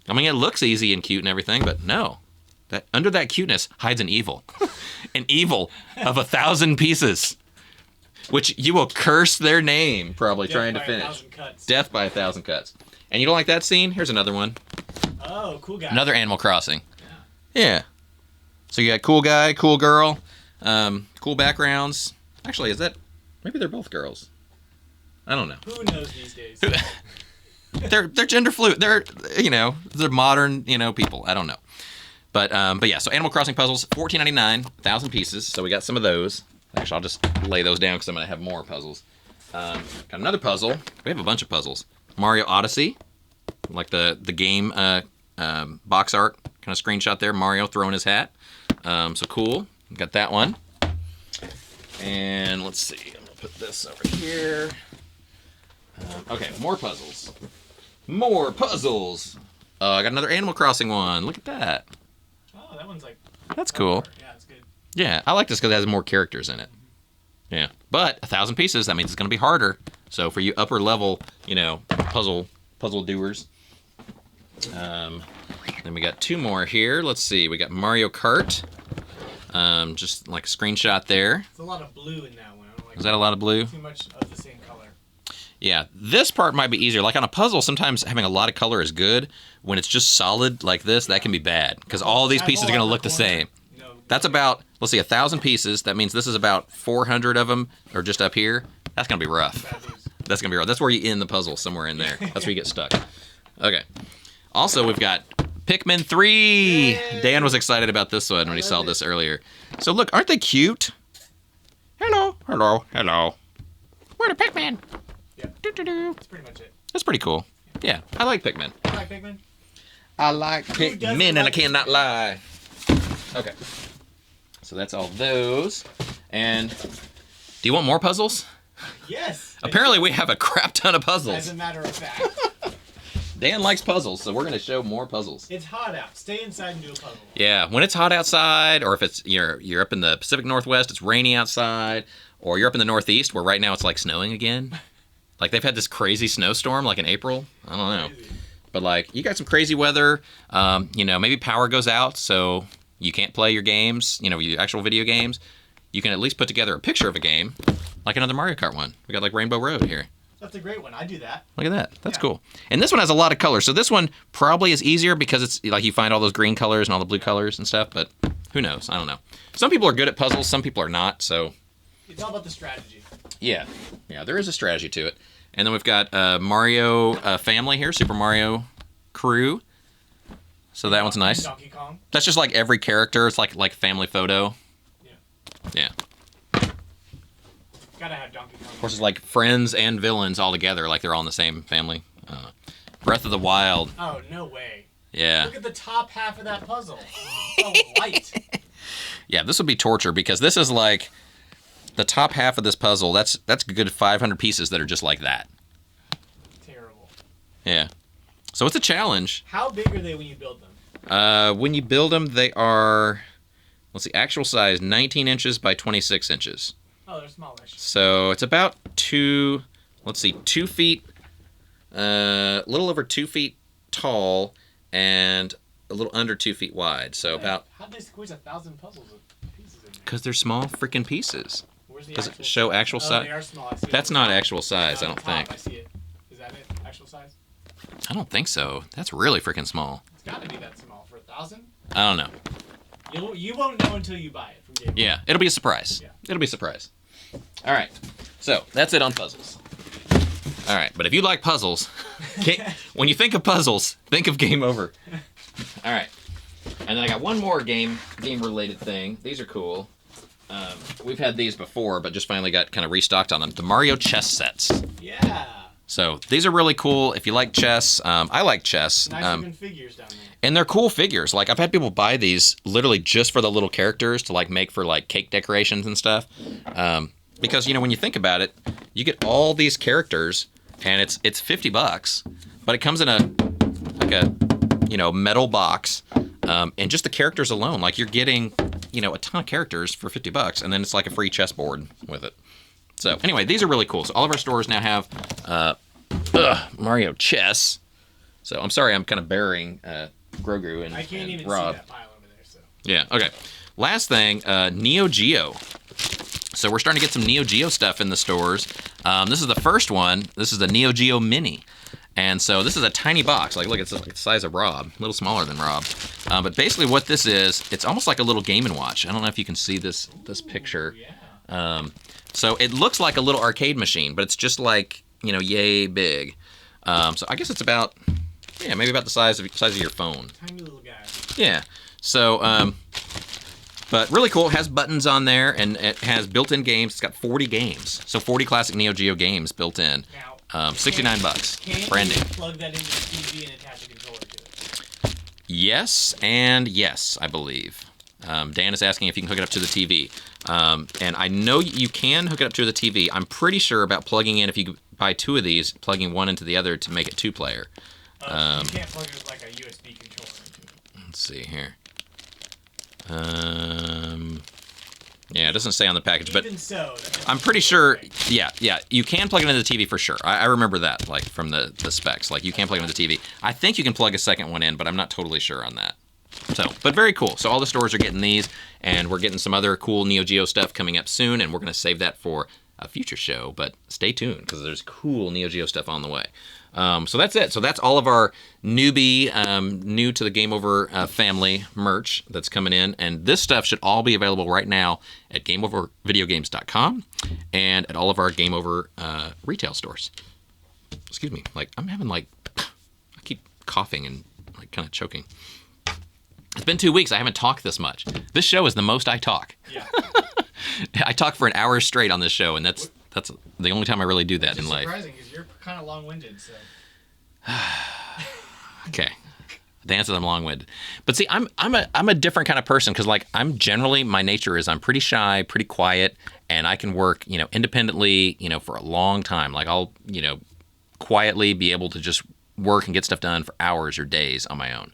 I mean, it looks easy and cute and everything, but no. That under that cuteness hides an evil. An evil of 1,000 pieces. Which you will curse their name, probably, trying to finish. 1,000 cuts. Death by 1,000 cuts. And you don't like that scene? Here's another one. Oh, cool guy. Another Animal Crossing. Yeah. So you got cool guy, cool girl, cool backgrounds. Actually, is that... Maybe they're both girls. I don't know. Who knows these days? They're gender fluid. They're modern, people. I don't know. But yeah, so Animal Crossing puzzles, $14.99, 1,000 pieces. So we got some of those. Actually, I'll just lay those down because I'm going to have more puzzles. Got another puzzle. We have a bunch of puzzles. Mario Odyssey, like the game box art kind of screenshot there. Mario throwing his hat. So cool. Got that one. And let's see. I'm going to put this over here. Okay, more puzzles. More puzzles. I got another Animal Crossing one. Look at that. Oh, that one's like... That's cool. Yeah, it's good. Yeah, I like this because it has more characters in it. Yeah, but 1,000 pieces, that means it's going to be harder. So for you upper level, puzzle doers. Then we got 2 more here. Let's see. We got Mario Kart. Just like a screenshot there. It's a lot of blue in that one. I don't like Is that a lot of blue? too much of the same color. Yeah, this part might be easier. Like on a puzzle, sometimes having a lot of color is good. When it's just solid like this, that can be bad because all these pieces are going to look the same. No. That's about, let's see, 1,000 pieces. That means this is about 400 of them, or just up here. That's going to be rough. Bad news. That's going to be rough. That's where you end the puzzle, somewhere in there. That's where you get stuck. Okay. Also, we've got Pikmin 3. Yay. Dan was excited about this one when he saw this earlier. So look, aren't they cute? Hello, hello, hello. We're the Pikmin. Yeah. Doo-doo-doo. That's pretty much it. That's pretty cool. Yeah, I like Pikmin. You like Pikmin? I like doesn't Pikmin, and I like cannot lie. Okay. So that's all those. And do you want more puzzles? Yes. Apparently we have a crap ton of As puzzles. a matter of fact. Dan likes puzzles, so we're going to show more puzzles. It's hot out. Stay inside and do a puzzle. Yeah, when it's hot outside, or if it's you're up in the Pacific Northwest, it's rainy outside, or you're up in the Northeast where right now it's like snowing again. Like they've had this crazy snowstorm like in April. I don't know. Crazy. But like you got some crazy weather, maybe power goes out so you can't play your games, your actual video games. You can at least put together a picture of a game, like another Mario Kart one. We got like Rainbow Road here. That's a great one. I do that. Look at that. That's Yeah. cool. And this one has a lot of colors. So this one probably is easier because it's like you find all those green colors and all the blue colors and stuff, but who knows? I don't know. Some people are good at puzzles, some people are not, so It's all about the strategy. yeah, there is a strategy to it. And then we've got Mario Family here, Super Mario Crew. So that one's nice. Donkey Kong. That's just like every character. It's like family photo. Yeah. Yeah. Gotta have Donkey Kong. Of course, it's like friends and villains all together, like they're all in the same family. Breath of the Wild. Oh, no way. Yeah. Look at the top half of that puzzle. So white. Yeah, this would be torture because this is like the top half of this puzzle. That's a good 500 pieces that are just like that. Terrible. Yeah. So it's a challenge. How big are they when you build them? When you build them, they are, let's see, actual size 19 inches by 26 inches. Oh, they're smallish. So it's about 2 feet, a little over 2 feet tall and a little under 2 feet wide. So about, How'd they squeeze 1,000 puzzles of pieces in there? because they're small freaking pieces. Where's the Does actual it show actual Oh, size? they are small. I see it. That's not actual size, I On don't the top, think. I see it. Is that it? Actual size? I don't think so. That's really freaking small. It's gotta be that small. For 1,000? I don't know. You won't know until you buy it from Game. Yeah, it'll be a surprise. Yeah. It'll be a surprise. All right. So that's it on puzzles. All right, but if you like puzzles, when you think of puzzles, think of Game Over. All right. And then I got one more game-related thing. These are cool. We've had these before, but just finally got kind of restocked on them. The Mario chess sets. Yeah. So these are really cool. If you like chess, I like chess. Nice looking figures down there. And they're cool figures. Like I've had people buy these literally just for the little characters to like make for like cake decorations and stuff. Because when you think about it, you get all these characters, and it's $50, but it comes in a metal box, and just the characters alone, like you're getting a ton of characters for $50, and then it's like a free chessboard with it. So anyway, these are really cool. So all of our stores now have Mario chess. So I'm sorry, I'm kind of burying Grogu and I can't and even Rob. see that pile over there. So. Yeah, okay. Last thing, Neo Geo. So we're starting to get some Neo Geo stuff in the stores. This is the first one. This is the Neo Geo Mini. And so this is a tiny box. Like, look, it's like the size of Rob. A little smaller than Rob. But basically what this is, it's almost like a little Game & Watch. I don't know if you can see this picture. Yeah. So it looks like a little arcade machine, but it's just like, yay big. So I guess it's about, maybe about the size of your phone. Tiny little guy. Yeah. So, but really cool. It has buttons on there, and it has built-in games. It's got 40 games. So 40 classic Neo Geo games built in. Now, $69. Can't Brand you new. plug that into the TV and attach a controller to it? Yes and yes, I believe. Dan is asking if you can hook it up to the TV. And I know you can hook it up to the TV. I'm pretty sure about plugging in, if you buy 2 of these, plugging one into the other to make it 2-player. You can't plug it like a USB controller into it. Let's see here. Yeah, it doesn't say on the package, but Even so, that's I'm pretty sure. Yeah, you can plug it into the TV for sure. I remember that, like from the specs. Like you can plug it into the TV. I think you can plug a second one in, but I'm not totally sure on that. So, but very cool. So all the stores are getting these, and we're getting some other cool Neo Geo stuff coming up soon, and we're going to save that for a future show. But stay tuned because there's cool Neo Geo stuff on the way. So that's it. So that's all of our newbie, new to the Game Over family merch that's coming in. And this stuff should all be available right now at GameOverVideogames.com and at all of our Game Over retail stores. Excuse me. Like, I'm having I keep coughing and like kind of choking. It's been 2 weeks. I haven't talked this much. This show is the most I talk. Yeah. I talk for an hour straight on this show, and that's the only time I really do that Which in is life. surprising because you're kind of long-winded. So. Okay. The answer is I'm long-winded. But see, I'm a different kind of person because I'm generally, my nature is I'm pretty shy, pretty quiet, and I can work, independently, for a long time. Like I'll, quietly be able to just work and get stuff done for hours or days on my own.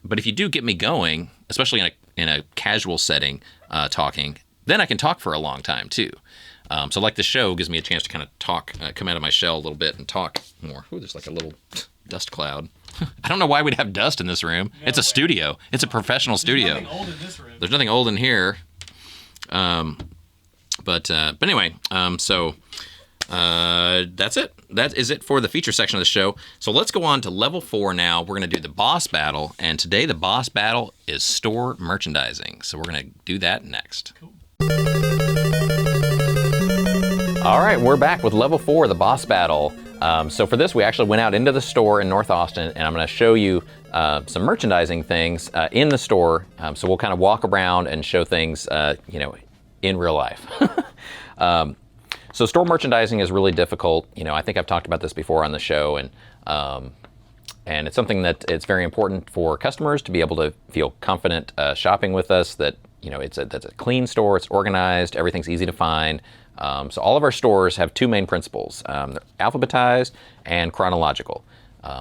But if you do get me going, especially in a casual setting, talking, then I can talk for a long time too. So like the show gives me a chance to kind of talk, come out of my shell a little bit and talk more. Ooh, there's like a little dust cloud. I don't know why we'd have dust in this room. No It's a way. studio. It's a professional studio. There's nothing old in this room. There's nothing old in here. But anyway, so that's it. That is it for the feature section of the show. So let's go on to level 4 now. We're going to do the boss battle. And today the boss battle is store merchandising. So we're going to do that next. Cool. All right, we're back with level 4, the boss battle. So for this, we actually went out into the store in North Austin, and I'm going to show you some merchandising things in the store. So we'll kind of walk around and show things, in real life. So store merchandising is really difficult. I think I've talked about this before on the show, and it's something that it's very important for customers to be able to feel confident shopping with us. That that's a clean store, it's organized, everything's easy to find. So all of our stores have two main principles. They're alphabetized and chronological.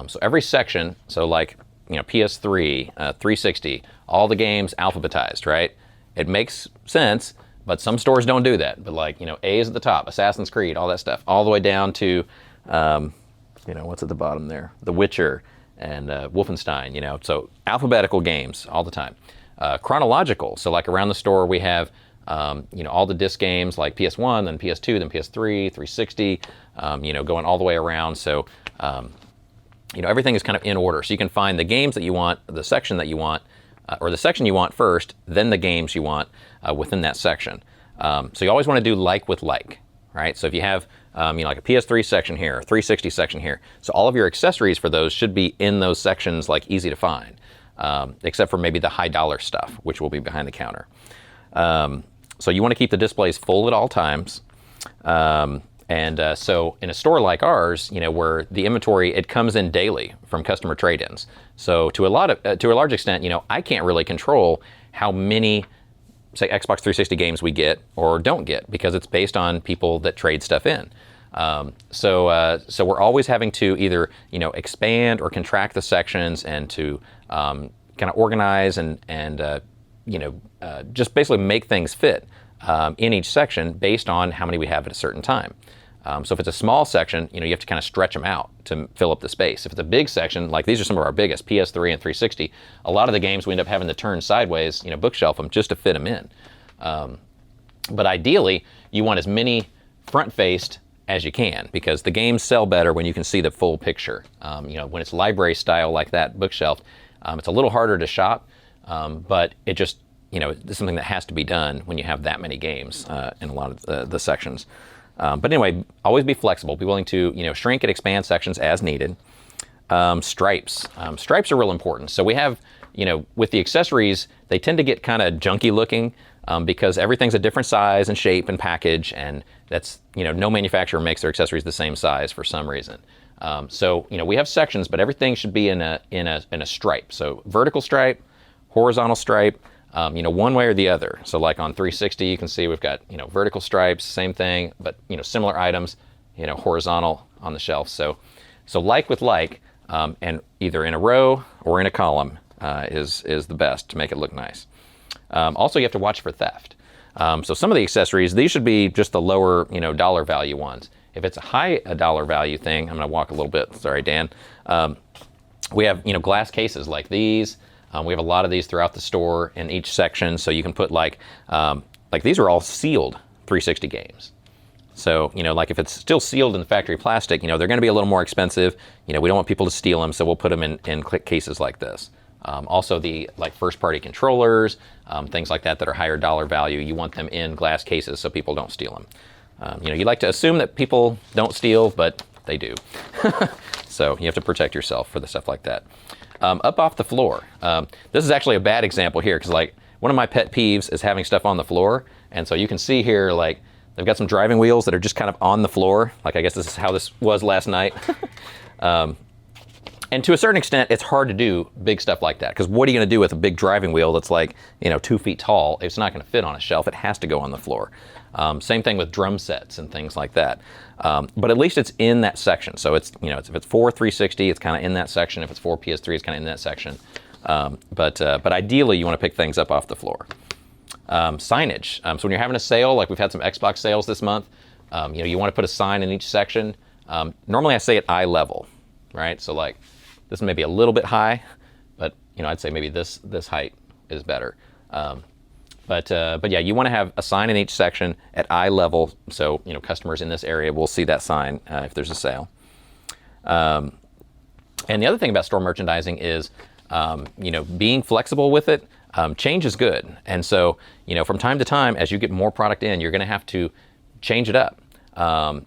So every section, so like PS3, 360, all the games alphabetized, right? It makes sense, but some stores don't do that. But A is at the top, Assassin's Creed, all that stuff, all the way down to, what's at the bottom there? The Witcher and Wolfenstein, so alphabetical games all the time. Chronological, so like around the store we have all the disc games like PS1, then PS2, then PS3, 360, going all the way around. So, everything is kind of in order. So you can find the games that you want, the section that you want, or the section you want first, then the games you want within that section. So you always want to do like with like, right? So if you have, like a PS3 section here, 360 section here, so all of your accessories for those should be in those sections, like easy to find, except for maybe the high dollar stuff, which will be behind the counter. So you want to keep the displays full at all times. So in a store like ours, where the inventory, it comes in daily from customer trade-ins. So to a large extent, I can't really control how many, say, Xbox 360 games we get or don't get, because it's based on people that trade stuff in. So we're always having to either, expand or contract the sections and to kind of organize and just basically make things fit in each section based on how many we have at a certain time. So if it's a small section, you have to kind of stretch them out to fill up the space. If it's a big section, like these are some of our biggest, PS3 and 360, a lot of the games we end up having to turn sideways, bookshelf them just to fit them in. But ideally, you want as many front-faced as you can, because the games sell better when you can see the full picture. When it's library style like that, bookshelf, it's a little harder to shop, but it just, it's something that has to be done when you have that many games in a lot of the sections. But anyway, always be flexible. Be willing to, shrink and expand sections as needed. Stripes. Stripes are real important. So we have, with the accessories, they tend to get kind of junky looking because everything's a different size and shape and package, and that's, no manufacturer makes their accessories the same size for some reason. So we have sections, but everything should be in a stripe. So vertical stripe, horizontal stripe. One way or the other. So like on 360, you can see we've got, vertical stripes, same thing, but, similar items, horizontal on the shelf. So like with like, and either in a row or in a column is the best to make it look nice. Also, you have to watch for theft. So some of the accessories, these should be just the lower, dollar value ones. If it's a high dollar value thing, I'm going to walk a little bit. Sorry, Dan. We have, glass cases like these. We have a lot of these throughout the store in each section. So you can put like these are all sealed 360 games. So, like if it's still sealed in the factory plastic, they're going to be a little more expensive. We don't want people to steal them, so we'll put them in cases like this. Also the first party controllers, things like that are higher dollar value, you want them in glass cases so people don't steal them. You like to assume that people don't steal, but they do. So you have to protect yourself for the stuff like that. Up off the floor. This is actually a bad example here because one of my pet peeves is having stuff on the floor. And so you can see here, they've got some driving wheels that are just kind of on the floor. I guess this is how this was last night. And to a certain extent, it's hard to do big stuff like that because what are you going to do with a big driving wheel that's 2 feet tall? It's not going to fit on a shelf. It has to go on the floor. Same thing with drum sets and things like that. But at least it's in that section. So it's, if it's for 360, it's kind of in that section. If it's for PS3, it's kind of in that section. But ideally, you want to pick things up off the floor. Signage. So when you're having a sale, we've had some Xbox sales this month, you want to put a sign in each section. Normally I say at eye level, right? So this may be a little bit high, but I'd say maybe this height is better. But yeah, you want to have a sign in each section at eye level, so customers in this area will see that sign if there's a sale. And the other thing about store merchandising is, being flexible with it. Change is good, and so from time to time, as you get more product in, you're going to have to change it up,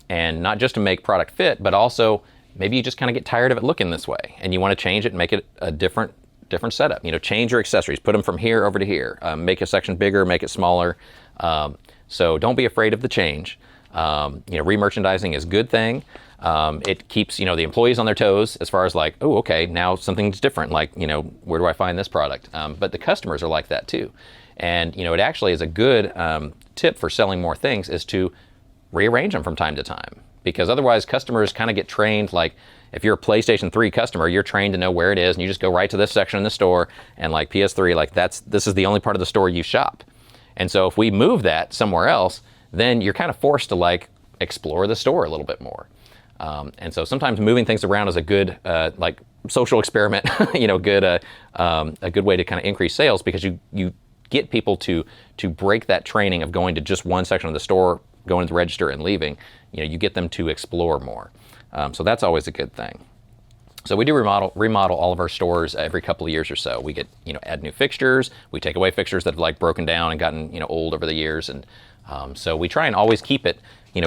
and not just to make product fit, but also maybe you just kind of get tired of it looking this way, and you want to change it and make it a different setup. Change your accessories, put them from here over to here, make a section bigger, make it smaller. So don't be afraid of the change. Remerchandising is a good thing. It keeps, the employees on their toes as far as oh, okay, now something's different. Where do I find this product? But the customers are like that too. And, it actually is a good tip for selling more things is to rearrange them from time to time. Because otherwise customers kind of get trained, if you're a PlayStation 3 customer, you're trained to know where it is and you just go right to this section in the store, and PS3, this is the only part of the store you shop. And so if we move that somewhere else, then you're kind of forced to explore the store a little bit more. And so sometimes moving things around is a good social experiment, a good way to kind of increase sales because you get people to break that training of going to just one section of the store, going to the register and leaving. You get them to explore more. So that's always a good thing. So we do remodel all of our stores every couple of years or so. We get, add new fixtures. We take away fixtures that have broken down and gotten, old over the years. And so we try and always keep it,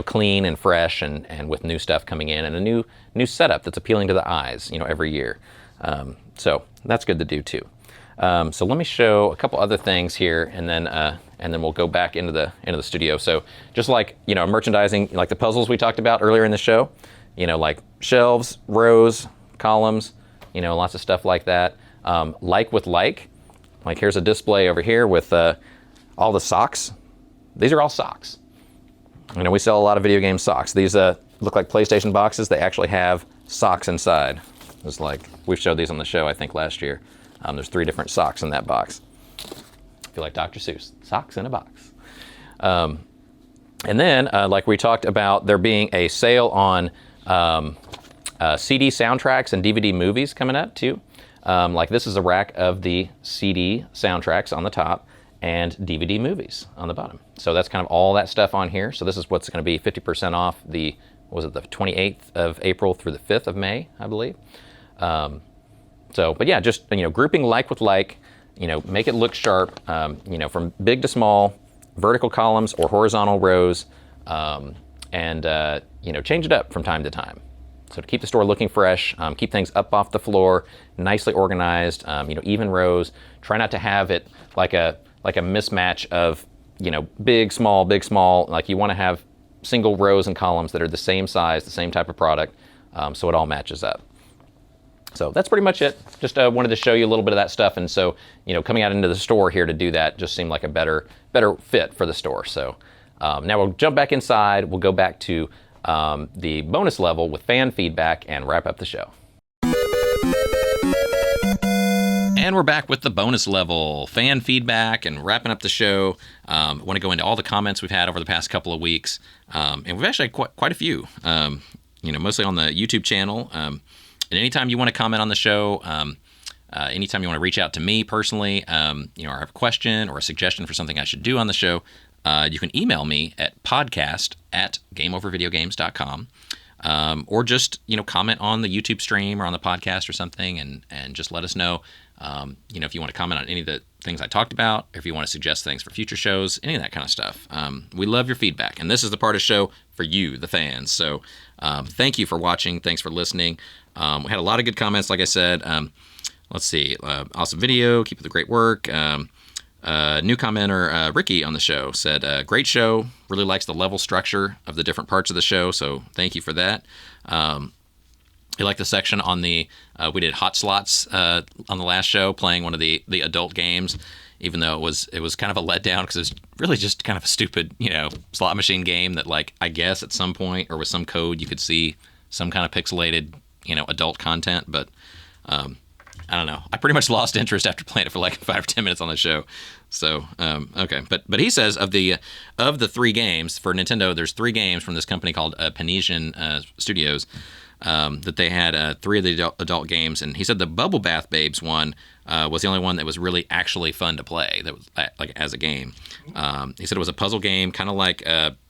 clean and fresh and with new stuff coming in and a new setup that's appealing to the eyes, every year. So that's good to do too. So let me show a couple other things here and then we'll go back into the studio. So just merchandising, the puzzles we talked about earlier in the show, shelves, rows, columns, lots of stuff like that. Here's a display over here with all the socks. These are all socks. We sell a lot of video game socks. These look like PlayStation boxes. They actually have socks inside. It's we've showed these on the show, I think, last year. There's 3 different socks in that box. I feel like Dr. Seuss, socks in a box. And then, we talked about there being a sale on CD soundtracks and DVD movies coming up too. This is a rack of the CD soundtracks on the top and DVD movies on the bottom. So that's kind of all that stuff on here. So this is what's going to be 50% off the 28th of April through the 5th of May, I believe. But yeah, just, grouping with make it look sharp, from big to small, vertical columns or horizontal rows, and change it up from time to time. So to keep the store looking fresh, keep things up off the floor, nicely organized, even rows. Try not to have it like a mismatch of, big, small, big, small. You want to have single rows and columns that are the same size, the same type of product, so it all matches up. So that's pretty much it. Just wanted to show you a little bit of that stuff. And so, coming out into the store here to do that just seemed like a better fit for the store. So now we'll jump back inside. We'll go back to the bonus level with fan feedback and wrap up the show. And we're back with the bonus level, fan feedback, and wrapping up the show. I want to go into all the comments we've had over the past couple of weeks, and we've actually had quite a few. Mostly on the YouTube channel. And anytime you want to comment on the show, anytime you want to reach out to me personally, or have a question or a suggestion for something I should do on the show, you can email me at podcast@gameovervideogames.com. Or just, comment on the YouTube stream or on the podcast or something, and just let us know, if you want to comment on any of the things I talked about, or if you want to suggest things for future shows, any of that kind of stuff. We love your feedback, and this is the part of the show for you, the fans. So thank you for watching. Thanks for listening. We had a lot of good comments, like I said. Let's see. Awesome video. Keep up the great work. New commenter, Ricky, on the show said, great show. Really likes the level structure of the different parts of the show, so thank you for that. He liked the section on the, we did hot slots on the last show, playing one of the adult games, even though it was kind of a letdown because it was really just kind of a stupid, slot machine game that, like, I guess at some point or with some code you could see some kind of pixelated, adult content, but I don't know. I pretty much lost interest after playing it for like 5 or 10 minutes on the show. So, okay. But he says of the 3 games for Nintendo, there's 3 games from this company called Panesian Studios that they had 3 of the adult games. And he said the Bubble Bath Babes one was the only one that was really actually fun to play, that was like as a game. He said it was a puzzle game, kind of like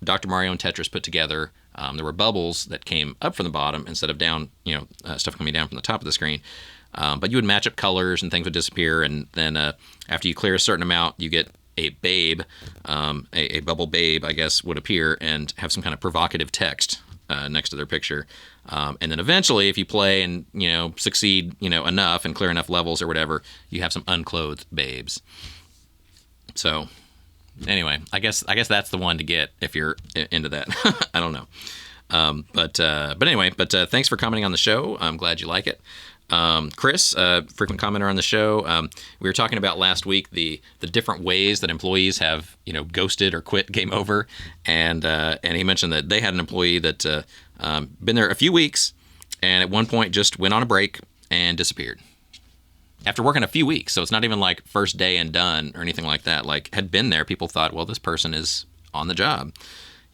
Dr. Mario and Tetris put together. There were bubbles that came up from the bottom instead of down, stuff coming down from the top of the screen. But you would match up colors and things would disappear, and then after you clear a certain amount, you get a babe, a bubble babe, I guess, would appear and have some kind of provocative text next to their picture. And then eventually, if you play and succeed enough and clear enough levels or whatever, you have some unclothed babes. So anyway, I guess that's the one to get if you're into that. I don't know. But anyway, thanks for commenting on the show. I'm glad you like it. Chris, frequent commenter on the show, we were talking about last week the different ways that employees have ghosted or quit Game Over, and he mentioned that they had an employee that been there a few weeks, and at one point just went on a break and disappeared after working a few weeks. So it's not even like first day and done or anything like that. Like, had been there, people thought, well, this person is on the job,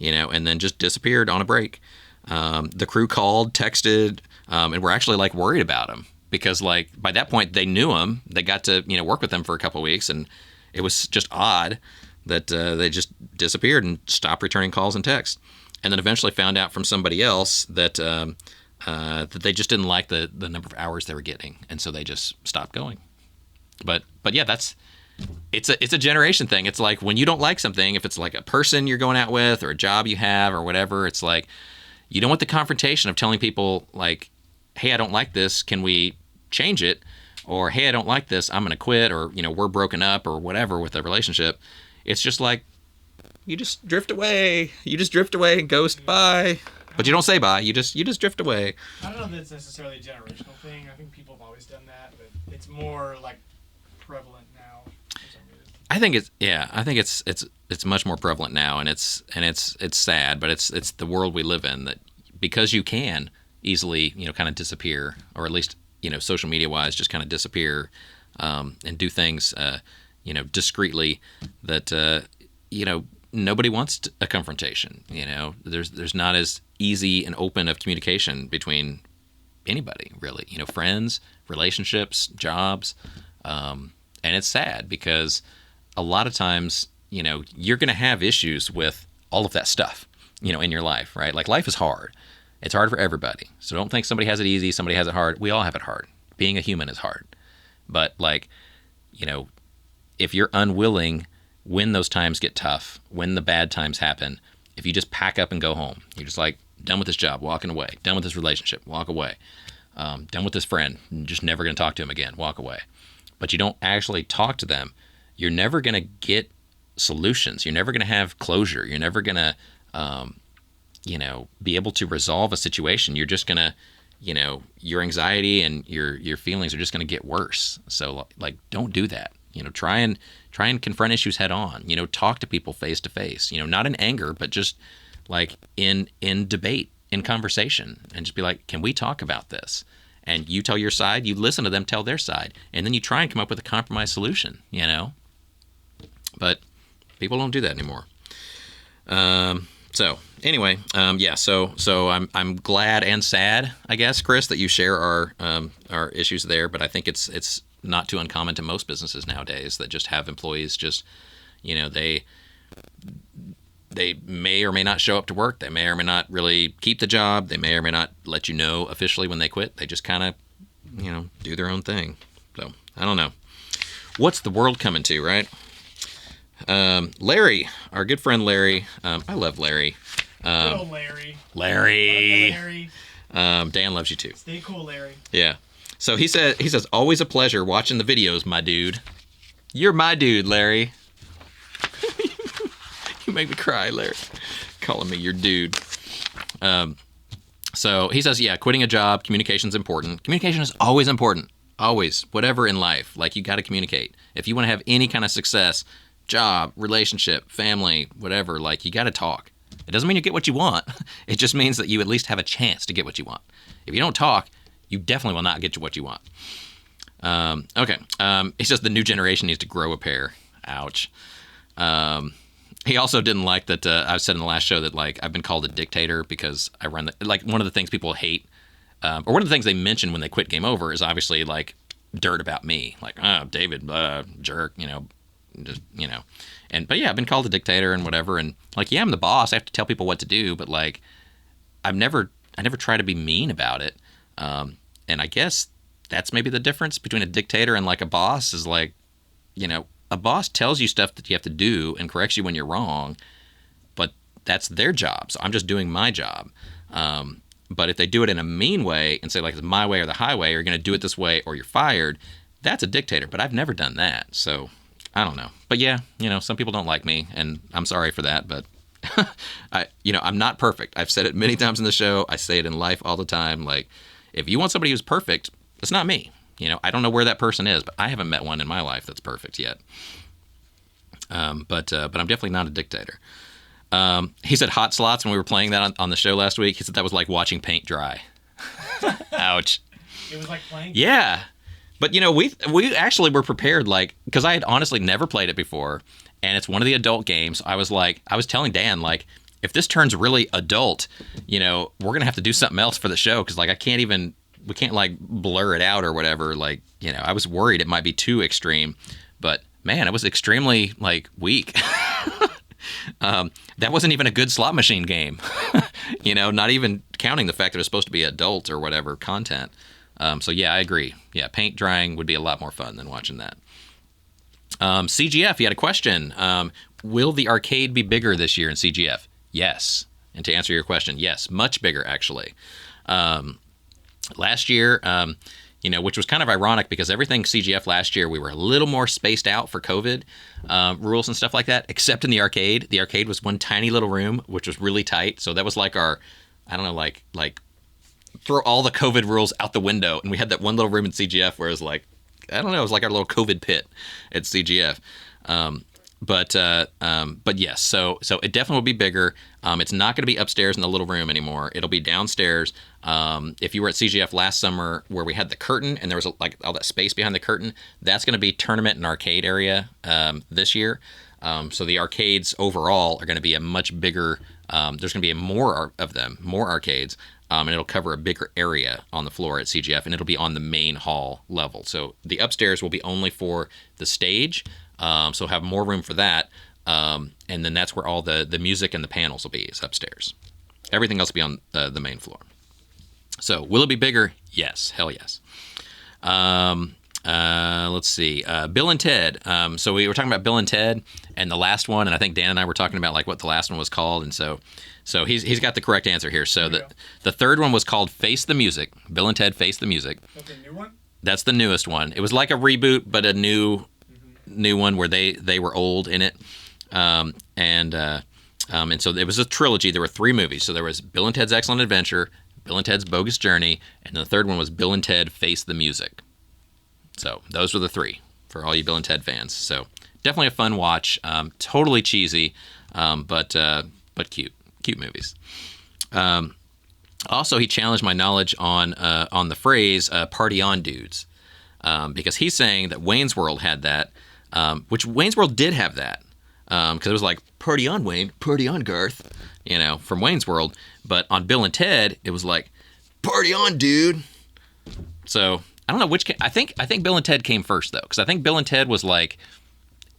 and then just disappeared on a break. The crew called, texted, and we're actually like worried about him because, like, by that point they knew him. They got to work with him for a couple of weeks, and it was just odd that they just disappeared and stopped returning calls and texts. And then eventually found out from somebody else that that they just didn't like the number of hours they were getting, and so they just stopped going. But yeah, it's a generation thing. It's like when you don't like something, if it's like a person you're going out with or a job you have or whatever, it's like you don't want the confrontation of telling people like, hey, I don't like this. Can we change it? Or, hey, I don't like this. I'm going to quit. Or, we're broken up or whatever with the relationship. It's just like, you just drift away. You just drift away and ghost bye. But you don't say bye. You just drift away. I don't know that it's necessarily a generational thing. I think people have always done that, but it's more like prevalent now for some reason. I think it's much more prevalent now, and it's sad, but it's the world we live in, that because you can easily kind of disappear, or at least social media wise just kind of disappear, and do things discreetly, that nobody wants a confrontation. There's not as easy and open of communication between anybody, really. Friends, relationships, jobs, and it's sad because a lot of times, you're going to have issues with all of that stuff, in your life, right? Like, life is hard. It's hard for everybody. So don't think somebody has it easy, somebody has it hard. We all have it hard. Being a human is hard. But, like, if you're unwilling when those times get tough, when the bad times happen, if you just pack up and go home, you're just like, done with this job, walking away. Done with this relationship, walk away. Done with this friend, just never going to talk to him again, walk away. But you don't actually talk to them, you're never going to get solutions. You're never going to have closure. You're never going to, be able to resolve a situation. You're just going to, your anxiety and your feelings are just going to get worse. So, like, don't do that. Try and confront issues head on. Talk to people face to face. Not in anger, but just like in debate, in conversation, and just be like, can we talk about this? and you tell your side, you listen to them tell their side, and then you try and come up with a compromise solution, you know? But people don't do that anymore. So anyway, yeah, so I'm glad and sad, I guess, Chris, that you share our issues there, but I think it's not too uncommon to most businesses nowadays that just have employees just, you know, they may or may not show up to work. They may or may not really keep the job. They may or may not let you know officially when they quit. They just kind of, you know, do their own thing. So, I don't know. What's the world coming to, right? Larry, our good friend Larry. I love Larry. Good old Larry. Larry. Love you, Dan loves you too. Stay cool, Larry. Yeah. So he says, always a pleasure watching the videos, my dude. You're my dude, Larry. You make me cry, Larry. Calling me your dude. So he says, yeah, quitting a job, communication's important. Communication is always important. Always. Whatever in life. Like, you got to communicate. If you want to have any kind of success, job, relationship, family, whatever, like, you got to talk. It doesn't mean you get what you want. It just means that you at least have a chance to get what you want. If you don't talk, you definitely will not get what you want. Okay. It's just the new generation needs to grow a pair. Ouch. He also didn't like that I said in the last show that, like, I've been called a dictator because I run like, one of the things people hate, or one of the things they mention when they quit Game Over is obviously, like, dirt about me. Like, David, jerk, you know, just, you know. But yeah, I've been called a dictator and whatever. And, like, yeah, I'm the boss. I have to tell people what to do. But, like, I never try to be mean about it. And I guess that's maybe the difference between a dictator and, like, a boss is, like, you know, a boss tells you stuff that you have to do and corrects you when you're wrong, but that's their job. So I'm just doing my job. But if they do it in a mean way and say, like, it's my way or the highway, or you're going to do it this way or you're fired, that's a dictator. But I've never done that. So I don't know. But yeah, you know, some people don't like me, and I'm sorry for that. But I'm not perfect. I've said it many times in the show. I say it in life all the time. Like, if you want somebody who's perfect, it's not me. You know, I don't know where that person is, but I haven't met one in my life that's perfect yet. But I'm definitely not a dictator. He said hot slots when we were playing that on the show last week. He said that was like watching paint dry. Ouch. It was like playing. Yeah, but you know, we actually were prepared, like, because I had honestly never played it before, and it's one of the adult games. I was telling Dan, like, if this turns really adult, you know, we're gonna have to do something else for the show, because, like, we can't, like, blur it out or whatever. Like, you know, I was worried it might be too extreme, but man, it was extremely, like, weak. That wasn't even a good slot machine game, you know, not even counting the fact that it was supposed to be adult or whatever content. So yeah, I agree. Yeah, paint drying would be a lot more fun than watching that. CGF, you had a question. Will the arcade be bigger this year in CGF? Yes. And to answer your question, yes, much bigger, actually. Last year, you know, which was kind of ironic because everything CGF last year, we were a little more spaced out for COVID rules and stuff like that, except in the arcade. The arcade was one tiny little room, which was really tight. So that was like our, I don't know, like throw all the COVID rules out the window. And we had that one little room in CGF where it was like, I don't know, it was like our little COVID pit at CGF. But yes, so it definitely will be bigger. It's not going to be upstairs in the little room anymore. It'll be downstairs. If you were at CGF last summer where we had the curtain and there was like all that space behind the curtain, that's going to be tournament and arcade area this year. So the arcades overall are going to be a much bigger. There's going to be more of them, more arcades. And it'll cover a bigger area on the floor at CGF, and it'll be on the main hall level. So the upstairs will be only for the stage. So have more room for that, and then that's where all the music and the panels will be, is upstairs. Everything else will be on the main floor. So will it be bigger? Yes, hell yes. Let's see, Bill and Ted. So we were talking about Bill and Ted and the last one, and I think Dan and I were talking about, like, what the last one was called, and so he's got the correct answer here. So the third one was called Face the Music. Bill and Ted Face the Music. That's the new one? That's the newest one. It was like a reboot, but a new one where they were old in it, and so it was a trilogy. There were 3 movies. So there was Bill and Ted's Excellent Adventure, Bill and Ted's Bogus Journey, and the third one was Bill and Ted Face the Music. So those were the 3 for all you Bill and Ted fans. So definitely a fun watch. Totally cheesy, but cute movies. Also, he challenged my knowledge on the phrase "party on, dudes," because he's saying that Wayne's World had that, which Wayne's World did have that, because it was like "party on, Wayne, party on, Garth," from Wayne's World. But on Bill and Ted, it was like "party on, dude." So I don't know which. I think Bill and Ted came first though, because I think Bill and Ted was like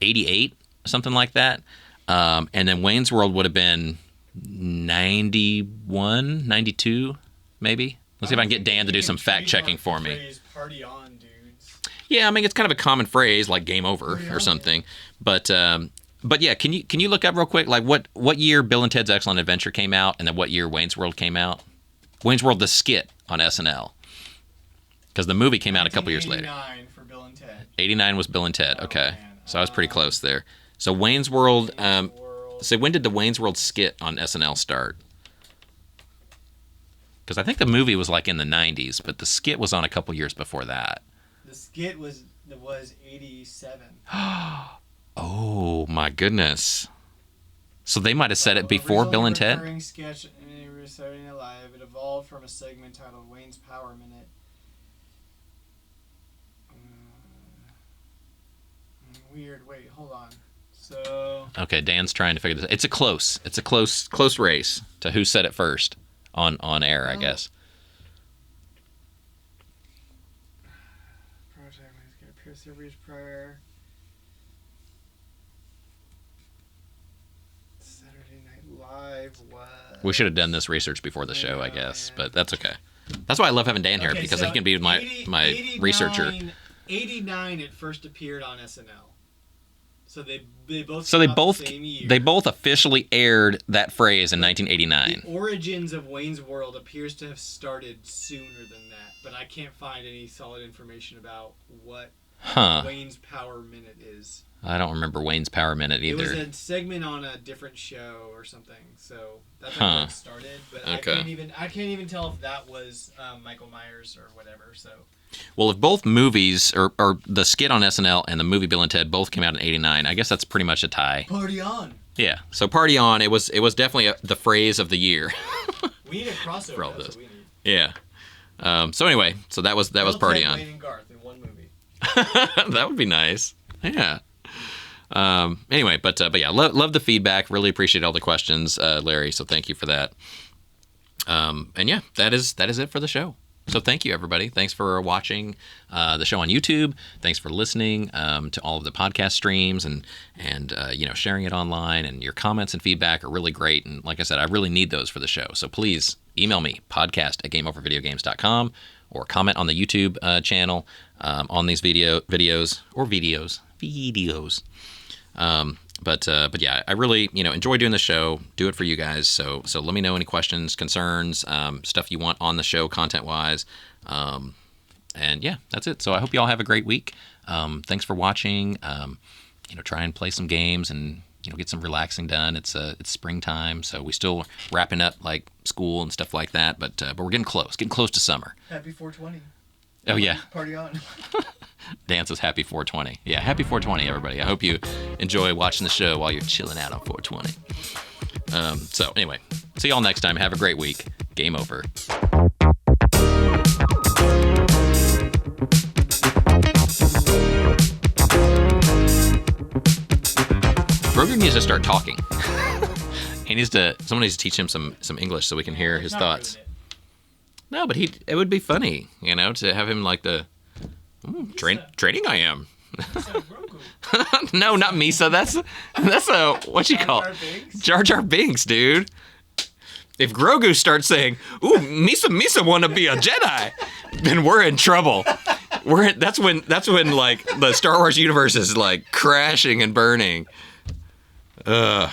88, something like that, and then Wayne's World would have been 91, 92, maybe. Let's see if I can get Dan to do some fact checking for me. Party on, dudes. Yeah, I mean it's kind of a common phrase like "game over" or something. But yeah, can you look up real quick like what year Bill and Ted's Excellent Adventure came out, and then what year Wayne's World came out? Wayne's World the skit on SNL, because the movie came out a couple years later. 89 for Bill and Ted. 89 was Bill and Ted. Okay, man. so I was pretty close there. So Wayne's World. So when did the Wayne's World skit on SNL start? Because I think the movie was like in the 90s, but the skit was on a couple years before that. The skit was 87. Oh my goodness! So they might have said it before Bill and Ted. Recurring sketch in Saturday Night Live. It evolved from a segment titled Wayne's Power Minute. Weird. Wait, hold on. So. Okay, Dan's trying to figure this out. It's a close race to who said it first on air, I guess. Project Wayne's gonna appear several years prior. Saturday Night Live was. We should have done this research before the show, I guess, but that's okay. That's why I love having Dan here, because he can be my researcher. 89 it first appeared on SNL. So they both the same year. They both officially aired that phrase in 1989. The origins of Wayne's World appears to have started sooner than that, but I can't find any solid information about what Wayne's Power Minute is. I don't remember Wayne's Power Minute either. It was a segment on a different show or something, so that's how it started. But okay. I can't even tell if that was Michael Myers or whatever. So. Well, if both movies, or the skit on SNL and the movie Bill and Ted both came out in 89, I guess that's pretty much a tie. Party on. Yeah, so party on. It was definitely the phrase of the year. We need a crossover. For all That's this. what we need. Yeah. So anyway, so that was party on. Wayne and Garth in one movie. That would be nice. Yeah. Anyway, but yeah, love the feedback. Really appreciate all the questions, Larry. So thank you for that. And yeah, that is it for the show. So thank you, everybody. Thanks for watching the show on YouTube. Thanks for listening to all of the podcast streams and sharing it online. And your comments and feedback are really great. And like I said, I really need those for the show. So please email me, podcast@gameovervideogames.com, or comment on the YouTube channel on these videos. But yeah, I really enjoy doing the show. Do it for you guys. So let me know any questions, concerns, stuff you want on the show content wise. And yeah, that's it. So I hope you all have a great week. Thanks for watching. Try and play some games and get some relaxing done. It's springtime, so we still wrapping up like school and stuff like that. But we're getting close to summer. Happy 420. Oh yeah. Party on. Dan says happy 420. Yeah, happy 420, everybody. I hope you enjoy watching the show while you're chilling out on 420. So anyway, see y'all next time. Have a great week. Game over. Brogan needs to start talking. Someone needs to teach him some English so we can hear his thoughts. No, but it would be funny, to have him like the training I am. No, not Misa. That's a what you call Jar Jar Binks, dude. If Grogu starts saying, "Ooh, Misa want to be a Jedi," then we're in trouble. That's when like the Star Wars universe is like crashing and burning. Ugh.